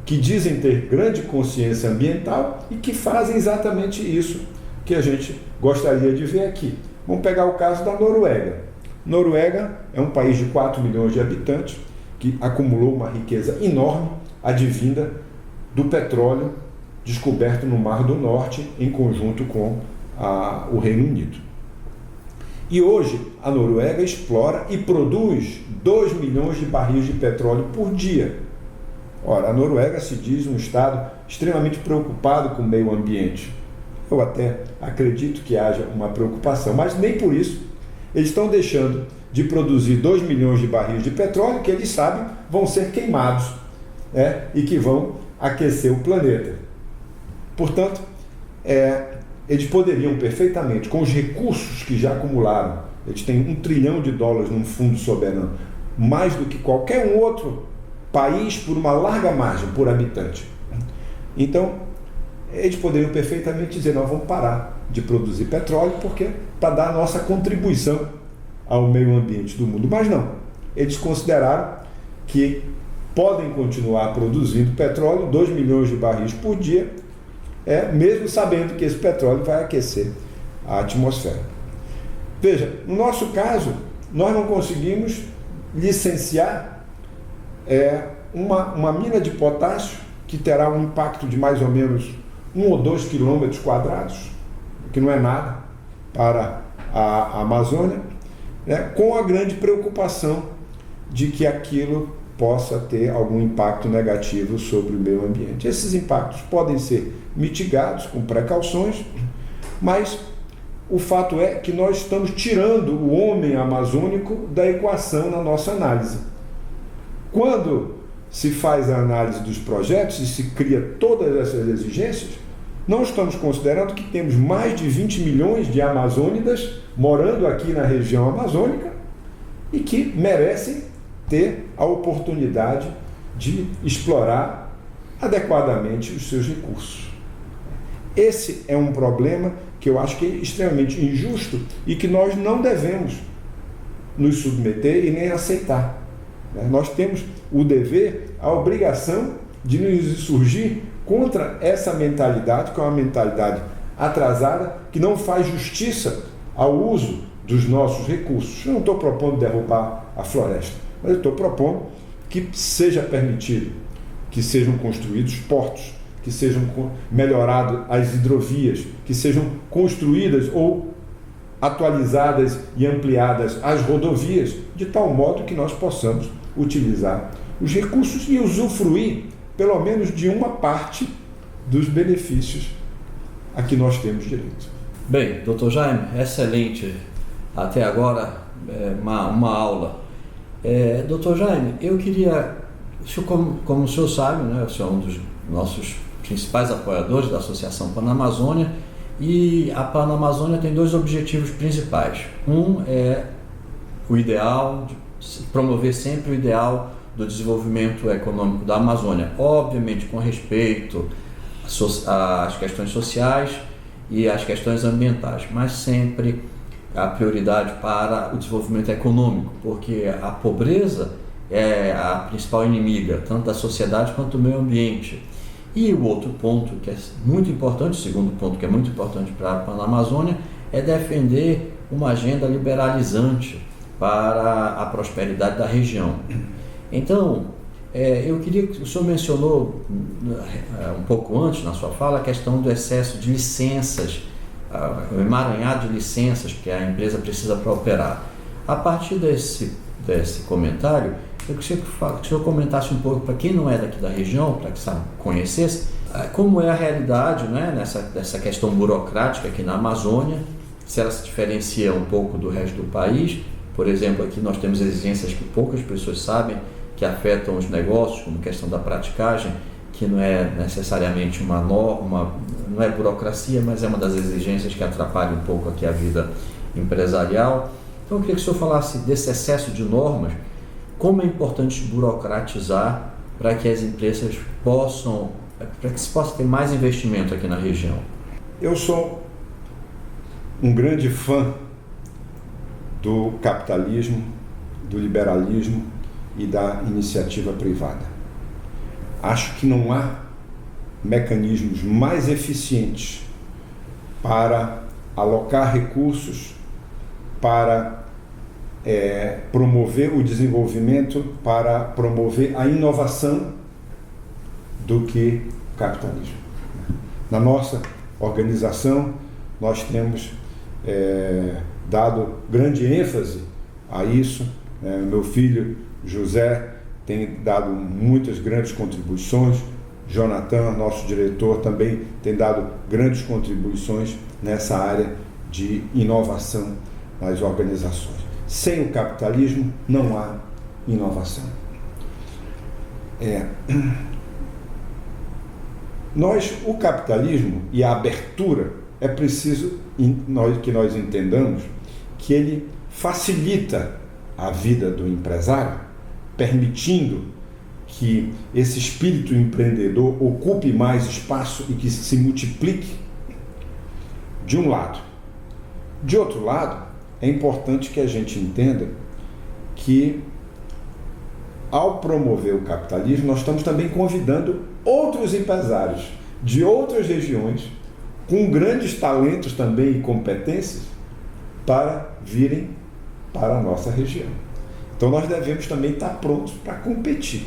que dizem ter grande consciência ambiental e que fazem exatamente isso que a gente gostaria de ver aqui. Vamos pegar o caso da Noruega. Noruega é um país de 4 milhões de habitantes que acumulou uma riqueza enorme advinda do petróleo descoberto no Mar do Norte em conjunto com o Reino Unido. E hoje a Noruega explora e produz 2 milhões de barris de petróleo por dia. Ora, a Noruega se diz um estado extremamente preocupado com o meio ambiente. Eu até acredito que haja uma preocupação, mas nem por isso eles estão deixando de produzir 2 milhões de barris de petróleo que eles sabem vão ser queimados, e que vão aquecer o planeta. Portanto, eles poderiam perfeitamente, com os recursos que já acumularam, eles têm $1 trilhão num fundo soberano, mais do que qualquer um outro país por uma larga margem por habitante. Então, eles poderiam perfeitamente dizer, nós vamos parar de produzir petróleo para dar a nossa contribuição ao meio ambiente do mundo. Mas não, eles consideraram que podem continuar produzindo petróleo, 2 milhões de barris por dia, mesmo sabendo que esse petróleo vai aquecer a atmosfera. Veja, no nosso caso, nós não conseguimos licenciar uma mina de potássio que terá um impacto de mais ou menos 1 ou 2 quilômetros quadrados, que não é nada para a Amazônia, com a grande preocupação de que aquilo possa ter algum impacto negativo sobre o meio ambiente. Esses impactos podem ser mitigados com precauções, mas o fato é que nós estamos tirando o homem amazônico da equação na nossa análise. Quando se faz a análise dos projetos e se cria todas essas exigências, não estamos considerando que temos mais de 20 milhões de amazônidas morando aqui na região amazônica e que merecem ter a oportunidade de explorar adequadamente os seus recursos. Esse é um problema que eu acho que é extremamente injusto e que nós não devemos nos submeter e nem aceitar. Nós temos o dever, a obrigação de nos insurgir contra essa mentalidade, que é uma mentalidade atrasada, que não faz justiça ao uso dos nossos recursos. Eu não estou propondo derrubar a floresta, mas eu estou propondo que seja permitido que sejam construídos portos, que sejam melhoradas as hidrovias, que sejam construídas ou atualizadas e ampliadas as rodovias, de tal modo que nós possamos utilizar os recursos e usufruir, pelo menos, de uma parte dos benefícios a que nós temos direito. Bem, doutor Jaime, excelente até agora uma aula. Doutor Jaime, eu queria, como o senhor sabe, né, o senhor é um dos nossos principais apoiadores da Associação Panamazônia, e a Panamazônia tem dois objetivos principais. Um é o ideal, promover sempre o ideal do desenvolvimento econômico da Amazônia, obviamente com respeito às questões sociais e às questões ambientais, mas sempre a prioridade para o desenvolvimento econômico, porque a pobreza é a principal inimiga, tanto da sociedade quanto do meio ambiente. E o outro ponto que é muito importante, o segundo ponto que é muito importante para a Amazônia, é defender uma agenda liberalizante para a prosperidade da região. Então, eu queria que o senhor mencionou um pouco antes na sua fala a questão do excesso de licenças, o emaranhado de licenças que a empresa precisa para operar. A partir desse comentário, eu queria que o senhor comentasse um pouco para quem não é daqui da região, para que conhecesse, como é a realidade, né, dessa questão burocrática aqui na Amazônia, se ela se diferencia um pouco do resto do país. Por exemplo, aqui nós temos exigências que poucas pessoas sabem, que afetam os negócios, como a questão da praticagem, que não é necessariamente uma norma, não é burocracia, mas é uma das exigências que atrapalha um pouco aqui a vida empresarial. Então eu queria que o senhor falasse desse excesso de normas, como é importante burocratizar para que as empresas para que se possa ter mais investimento aqui na região. Eu sou um grande fã do capitalismo, do liberalismo e da iniciativa privada. Acho que não há mecanismos mais eficientes para alocar recursos, para promover o desenvolvimento, para promover a inovação do que o capitalismo. Na nossa organização, nós temos dado grande ênfase a isso. Meu filho José tem dado muitas grandes contribuições, Jonathan, nosso diretor, também tem dado grandes contribuições nessa área de inovação nas organizações. Sem o capitalismo não há inovação. O capitalismo e a abertura, é preciso que nós entendamos que ele facilita a vida do empresário, permitindo que esse espírito empreendedor ocupe mais espaço e que se multiplique, de um lado. De outro lado, é importante que a gente entenda que, ao promover o capitalismo, nós estamos também convidando outros empresários de outras regiões, com grandes talentos também e competências, para virem para a nossa região. Então nós devemos também estar prontos para competir,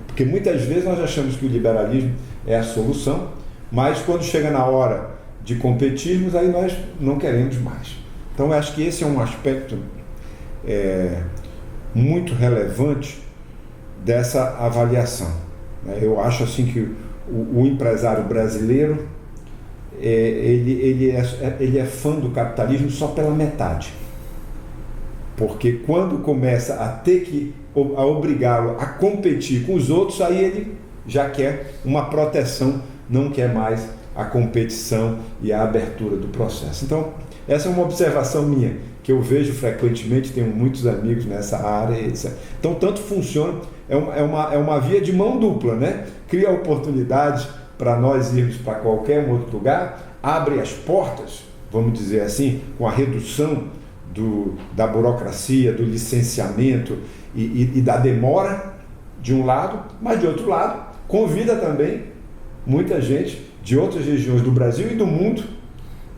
porque muitas vezes nós achamos que o liberalismo é a solução, mas quando chega na hora de competirmos, aí nós não queremos mais. Então eu acho que esse é um aspecto muito relevante dessa avaliação. Eu acho assim que o empresário brasileiro ele é fã do capitalismo só pela metade. Porque quando começa a ter que obrigá-lo a competir com os outros, aí ele já quer uma proteção, não quer mais a competição e a abertura do processo. Então, essa é uma observação minha, que eu vejo frequentemente, tenho muitos amigos nessa área, etc. Então, tanto funciona, é uma via de mão dupla, né? Cria oportunidades para nós irmos para qualquer outro lugar, abre as portas, vamos dizer assim, com a redução da burocracia, do licenciamento e da demora, de um lado, mas de outro lado, convida também muita gente de outras regiões do Brasil e do mundo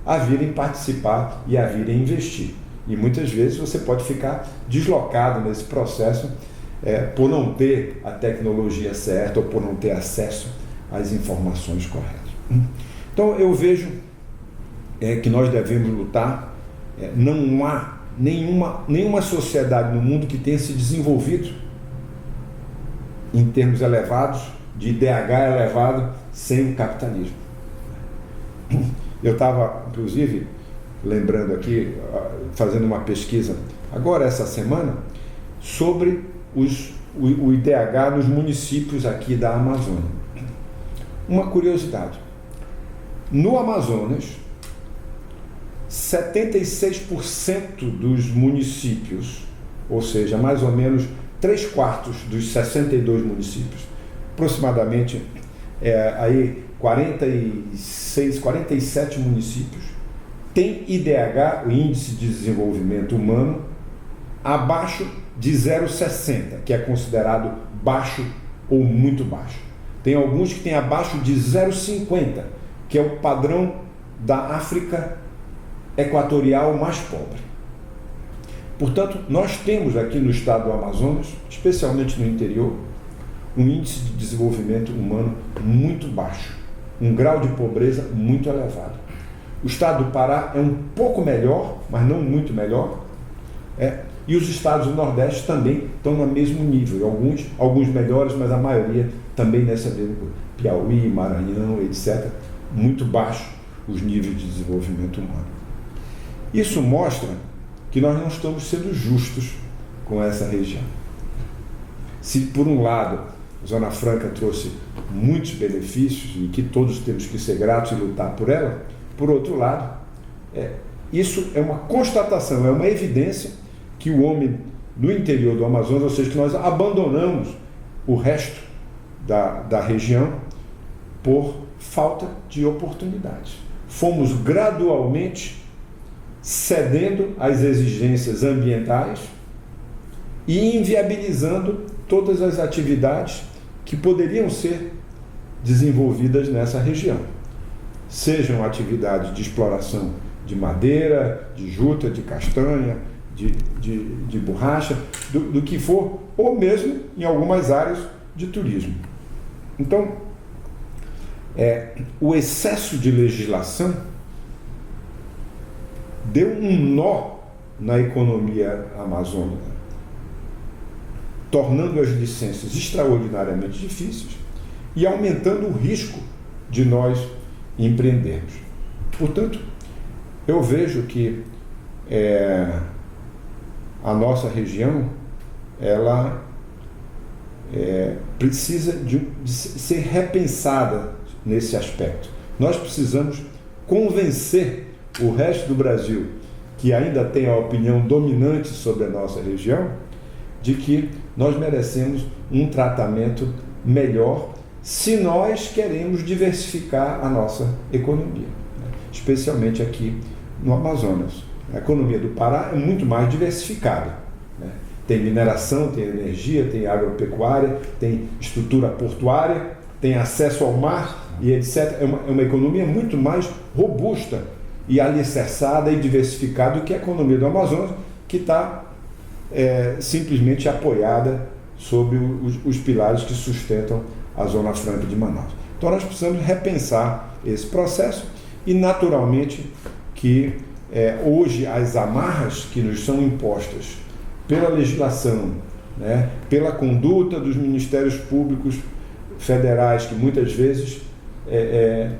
a virem participar e a virem investir. E muitas vezes você pode ficar deslocado nesse processo por não ter a tecnologia certa ou por não ter acesso às informações corretas. Então eu vejo que nós devemos lutar. Não há nenhuma sociedade no mundo que tenha se desenvolvido em termos elevados, de IDH elevado, sem o capitalismo. Eu estava, inclusive, lembrando aqui, fazendo uma pesquisa agora essa semana, sobre o IDH nos municípios aqui da Amazônia. Uma curiosidade: no Amazonas, 76% dos municípios, ou seja, mais ou menos 3/4 dos 62 municípios, aproximadamente aí 46, 47 municípios, tem IDH, o Índice de Desenvolvimento Humano, abaixo de 0,60, que é considerado baixo ou muito baixo. Tem alguns que têm abaixo de 0,50, que é o padrão da África equatorial mais pobre. Portanto, nós temos aqui no estado do Amazonas, especialmente no interior, um índice de desenvolvimento humano muito baixo, um grau de pobreza muito elevado. O estado do Pará é um pouco melhor, mas não muito melhor, e os estados do Nordeste também estão no mesmo nível, alguns melhores, mas a maioria também nessa mesma coisa. Piauí, Maranhão, etc., muito baixo os níveis de desenvolvimento humano. Isso mostra que nós não estamos sendo justos com essa região. Se, por um lado, a Zona Franca trouxe muitos benefícios e que todos temos que ser gratos e lutar por ela, por outro lado, isso é uma constatação, é uma evidência que o homem no interior do Amazonas, ou seja, que nós abandonamos o resto da região por falta de oportunidades. Fomos gradualmente cedendo às exigências ambientais e inviabilizando todas as atividades que poderiam ser desenvolvidas nessa região. Sejam atividades de exploração de madeira, de juta, de castanha, de borracha, do que for, ou mesmo em algumas áreas de turismo. Então, o excesso de legislação deu um nó na economia amazônica, tornando as licenças extraordinariamente difíceis e aumentando o risco de nós empreendermos. Portanto, eu vejo que a nossa região, ela precisa de ser repensada nesse aspecto. Nós precisamos convencer o resto do Brasil, que ainda tem a opinião dominante sobre a nossa região, de que nós merecemos um tratamento melhor se nós queremos diversificar a nossa economia, especialmente aqui no Amazonas. A economia do Pará é muito mais diversificada, Tem mineração, tem energia, tem agropecuária, tem estrutura portuária, tem acesso ao mar e etc. É uma economia muito mais robusta e alicerçada e diversificada do que a economia do Amazonas, que está simplesmente apoiada sobre os pilares que sustentam a Zona Franca de Manaus. Então nós precisamos repensar esse processo e, naturalmente, que hoje as amarras que nos são impostas pela legislação, pela conduta dos ministérios públicos federais, que muitas vezes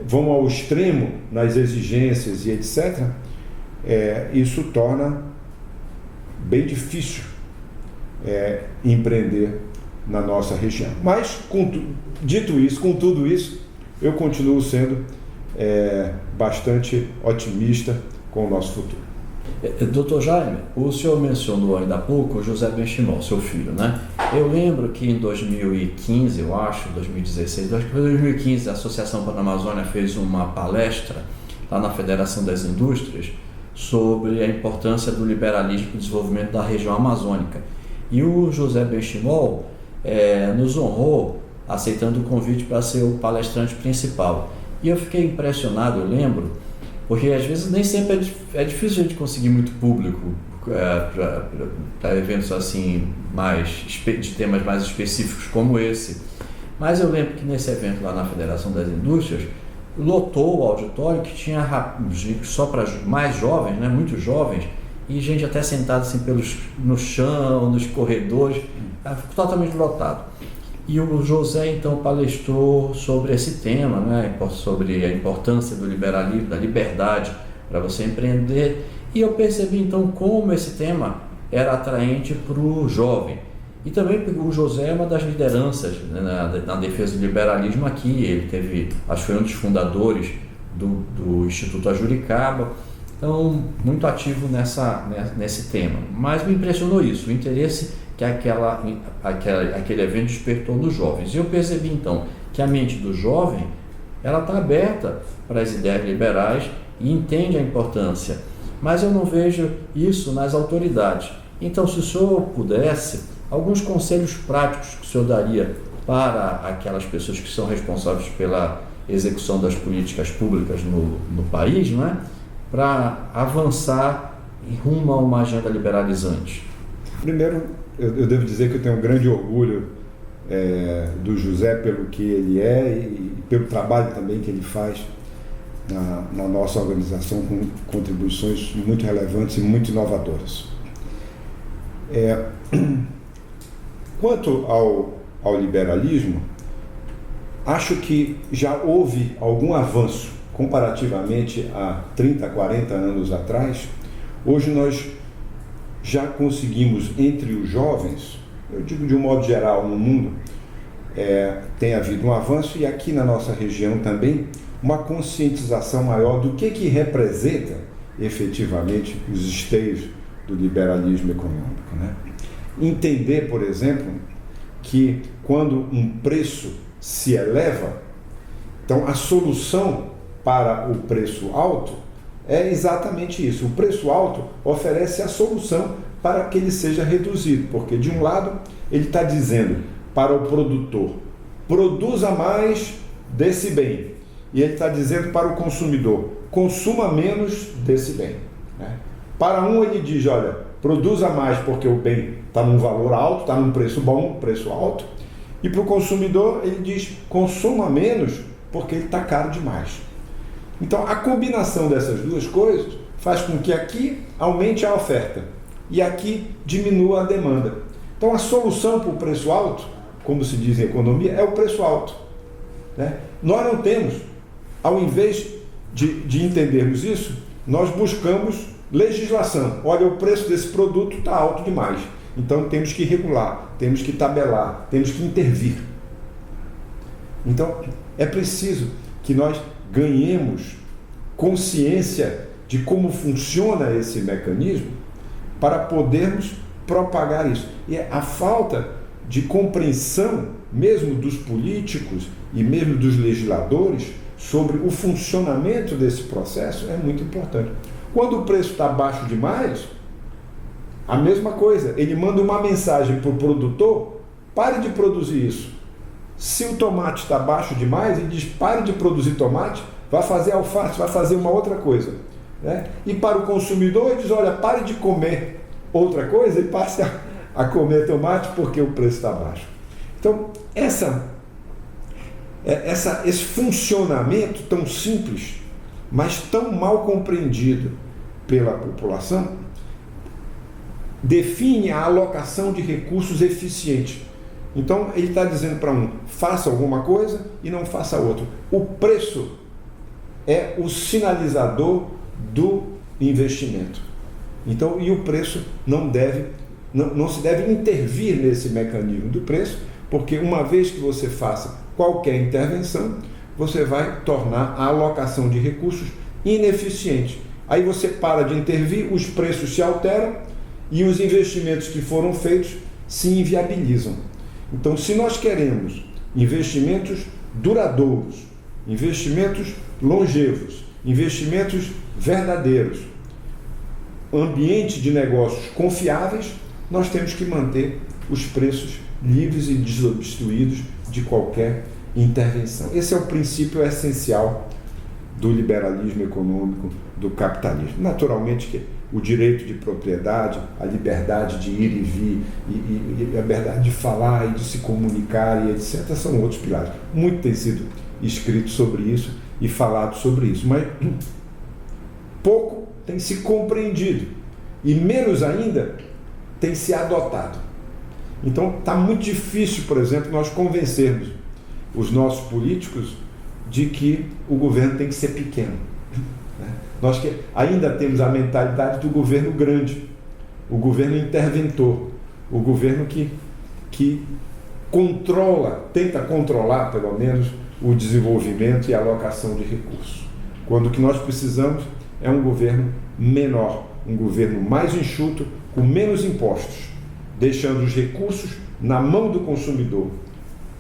vão ao extremo nas exigências e etc., isso torna bem difícil empreender na nossa região. Mas, dito isso, com tudo isso, eu continuo sendo bastante otimista com o nosso futuro. Doutor Jaime, o senhor mencionou ainda há pouco o José Benchimol, seu filho, né? Eu lembro que em 2015, eu acho, 2016, acho que foi 2015, a Associação Panamazônia fez uma palestra lá na Federação das Indústrias sobre a importância do liberalismo no desenvolvimento da região amazônica. E o José Benchimol nos honrou aceitando o convite para ser o palestrante principal. E eu fiquei impressionado, eu lembro, porque às vezes nem sempre é difícil a gente conseguir muito público para eventos assim de temas mais específicos como esse. Mas eu lembro que nesse evento lá na Federação das Indústrias lotou o auditório, que tinha só para mais jovens, né, muito jovens, e gente até sentada assim no chão, nos corredores, totalmente lotado. E o José então palestrou sobre esse tema, né, sobre a importância do liberalismo, da liberdade para você empreender. E eu percebi então como esse tema era atraente para o jovem. E também o José é uma das lideranças, né, na defesa do liberalismo aqui. Ele acho que foi um dos fundadores do Instituto Ajuricaba. Então, muito ativo nesse tema. Mas me impressionou isso, o interesse que aquele evento despertou nos jovens. E eu percebi, então, que a mente do jovem ela está aberta para as ideias liberais e entende a importância. Mas eu não vejo isso nas autoridades. Então, se o senhor pudesse, alguns conselhos práticos que o senhor daria para aquelas pessoas que são responsáveis pela execução das políticas públicas no país, não é? Para avançar em rumo a uma agenda liberalizante? Primeiro, eu devo dizer que eu tenho um grande orgulho do José pelo que ele é e pelo trabalho também que ele faz na nossa organização, com contribuições muito relevantes e muito inovadoras. Quanto ao liberalismo, acho que já houve algum avanço comparativamente a 30, 40 anos atrás. Hoje nós já conseguimos, entre os jovens, eu digo de um modo geral no mundo, tem havido um avanço, e aqui na nossa região também, uma conscientização maior do que representa efetivamente os esteios do liberalismo econômico, né? Entender, por exemplo, que quando um preço se eleva, então a solução para o preço alto é exatamente isso. O preço alto oferece a solução para que ele seja reduzido, porque de um lado ele está dizendo para o produtor, produza mais desse bem, e ele está dizendo para o consumidor, consuma menos desse bem, né? Para um ele diz, olha, produza mais porque o bem está num valor alto, está num preço bom, preço alto, e para o consumidor ele diz, consuma menos porque ele está caro demais. Então, a combinação dessas duas coisas faz com que aqui aumente a oferta e aqui diminua a demanda. Então, a solução para o preço alto, como se diz em economia, é o preço alto, né? Nós não temos, ao invés de entendermos isso, nós buscamos legislação. Olha, o preço desse produto está alto demais, então temos que regular, temos que tabelar, temos que intervir. Então, é preciso que nós ganhemos consciência de como funciona esse mecanismo para podermos propagar isso. E a falta de compreensão, mesmo dos políticos e mesmo dos legisladores, sobre o funcionamento desse processo é muito importante. Quando o preço está baixo demais, a mesma coisa, ele manda uma mensagem para o produtor, pare de produzir isso. Se o tomate está baixo demais, ele diz, pare de produzir tomate, vai fazer alface, vai fazer uma outra coisa, né? E para o consumidor, ele diz, olha, pare de comer outra coisa e passe a comer tomate porque o preço está baixo. Então, esse funcionamento tão simples, mas tão mal compreendido pela população, define a alocação de recursos eficiente. Então ele está dizendo para um, faça alguma coisa e não faça outra. O preço é o sinalizador do investimento. Então, e o preço não se deve intervir nesse mecanismo do preço, porque uma vez que você faça qualquer intervenção, você vai tornar a alocação de recursos ineficiente. Aí você para de intervir, os preços se alteram e os investimentos que foram feitos se inviabilizam. Então, se nós queremos investimentos duradouros, investimentos longevos, investimentos verdadeiros, ambiente de negócios confiáveis, nós temos que manter os preços livres e desobstruídos de qualquer intervenção. Esse é o princípio essencial do liberalismo econômico, do capitalismo. Naturalmente que o direito de propriedade, a liberdade de ir e vir, e a liberdade de falar e de se comunicar e etc. são outros pilares. Muito tem sido escrito sobre isso e falado sobre isso, mas pouco tem se compreendido e menos ainda tem se adotado. Então está muito difícil, por exemplo, nós convencermos os nossos políticos de que o governo tem que ser pequeno. Nós que ainda temos a mentalidade do governo grande, o governo interventor, o governo que controla, tenta controlar pelo menos o desenvolvimento e a alocação de recursos. Quando o que nós precisamos é um governo menor, um governo mais enxuto, com menos impostos, deixando os recursos na mão do consumidor,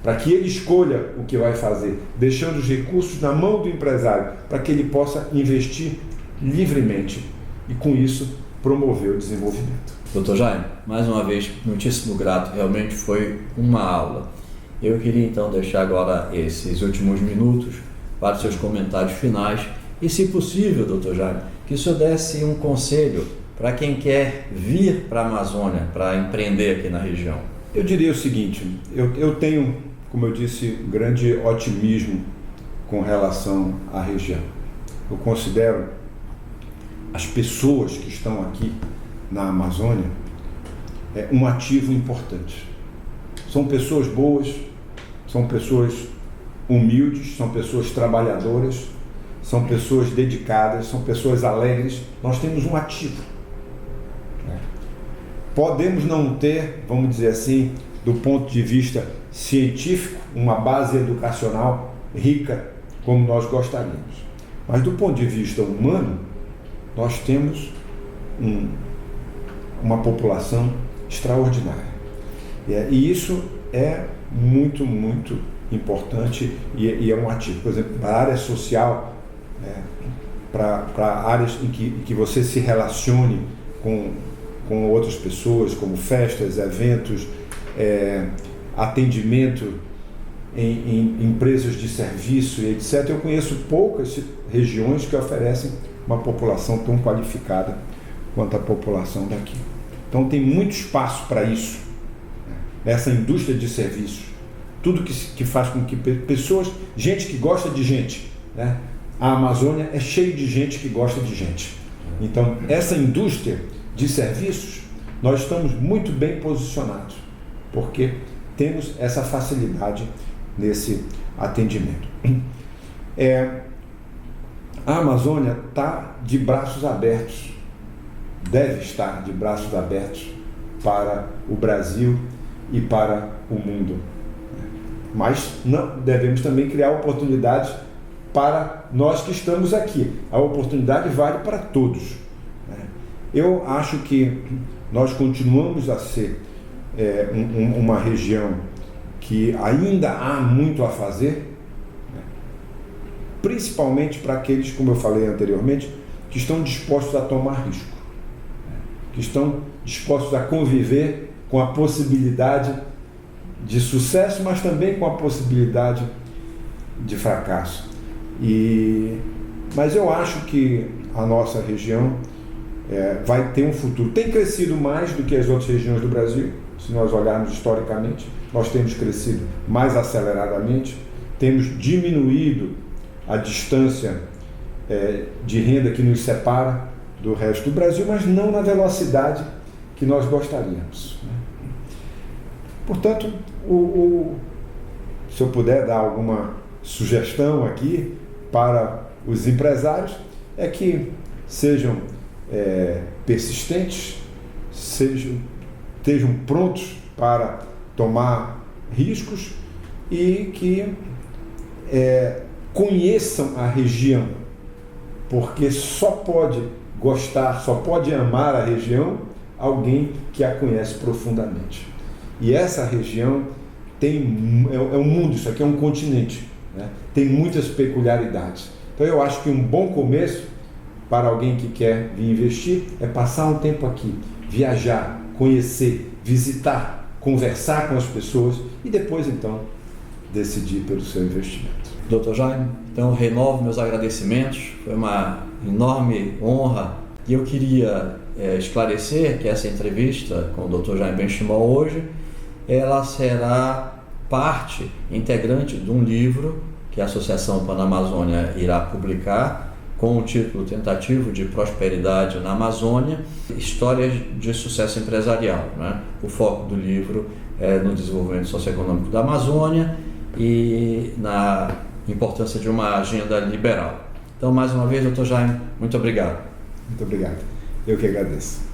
para que ele escolha o que vai fazer, deixando os recursos na mão do empresário, para que ele possa investir livremente e, com isso, promover o desenvolvimento. Dr. Jaime, mais uma vez, muitíssimo grato, realmente foi uma aula. Eu queria então deixar agora esses últimos minutos para os seus comentários finais e, se possível, Dr. Jaime, que o senhor desse um conselho para quem quer vir para a Amazônia, para empreender aqui na região. Eu diria o seguinte, eu tenho, como eu disse, um grande otimismo com relação à região. Eu considero as pessoas que estão aqui na Amazônia um ativo importante. São pessoas boas, são pessoas humildes, são pessoas trabalhadoras, são pessoas dedicadas, são pessoas alegres. Nós temos um ativo. Podemos não ter, vamos dizer assim, do ponto de vista científico, uma base educacional rica como nós gostaríamos. Mas do ponto de vista humano, nós temos uma população extraordinária. E isso é muito, muito importante e é um ativo. Por exemplo, para a área social, para áreas em que você se relacione com outras pessoas, como festas, eventos, atendimento em empresas de serviço e etc. Eu conheço poucas regiões que oferecem uma população tão qualificada quanto a população daqui. Então tem muito espaço para isso, essa indústria de serviços, tudo que faz com que pessoas, gente que gosta de gente, né? A Amazônia é cheia de gente que gosta de gente. Então essa indústria de serviços, nós estamos muito bem posicionados, porque temos essa facilidade nesse atendimento. A Amazônia está de braços abertos, deve estar de braços abertos para o Brasil e para o mundo. Mas não devemos também criar oportunidades para nós que estamos aqui. A oportunidade vale para todos. Eu acho que nós continuamos a ser uma região que ainda há muito a fazer, principalmente para aqueles, como eu falei anteriormente, que estão dispostos a tomar risco, que estão dispostos a conviver com a possibilidade de sucesso, mas também com a possibilidade de fracasso. Mas eu acho que a nossa região vai ter um futuro. Tem crescido mais do que as outras regiões do Brasil, se nós olharmos historicamente. Nós temos crescido mais aceleradamente, temos diminuído a distância de renda que nos separa do resto do Brasil, mas não na velocidade que nós gostaríamos. Portanto, se eu puder dar alguma sugestão aqui para os empresários, é que sejam persistentes, estejam prontos para tomar riscos e que conheçam a região, porque só pode gostar, só pode amar a região alguém que a conhece profundamente. E essa região é um mundo, isso aqui é um continente, né? Tem muitas peculiaridades. Então eu acho que um bom começo para alguém que quer vir investir é passar um tempo aqui, viajar, conhecer, visitar, conversar com as pessoas e depois então decidir pelo seu investimento. Dr. Jaime, então renovo meus agradecimentos, foi uma enorme honra e eu queria esclarecer que essa entrevista com o Dr. Jaime Benchimol hoje, ela será parte integrante de um livro que a Associação Panamazônia irá publicar com o título tentativo de Prosperidade na Amazônia, Histórias de Sucesso Empresarial, né? O foco do livro é no desenvolvimento socioeconômico da Amazônia e na importância de uma agenda liberal. Então, mais uma vez, Dr. Jaime, muito obrigado. Muito obrigado. Eu que agradeço.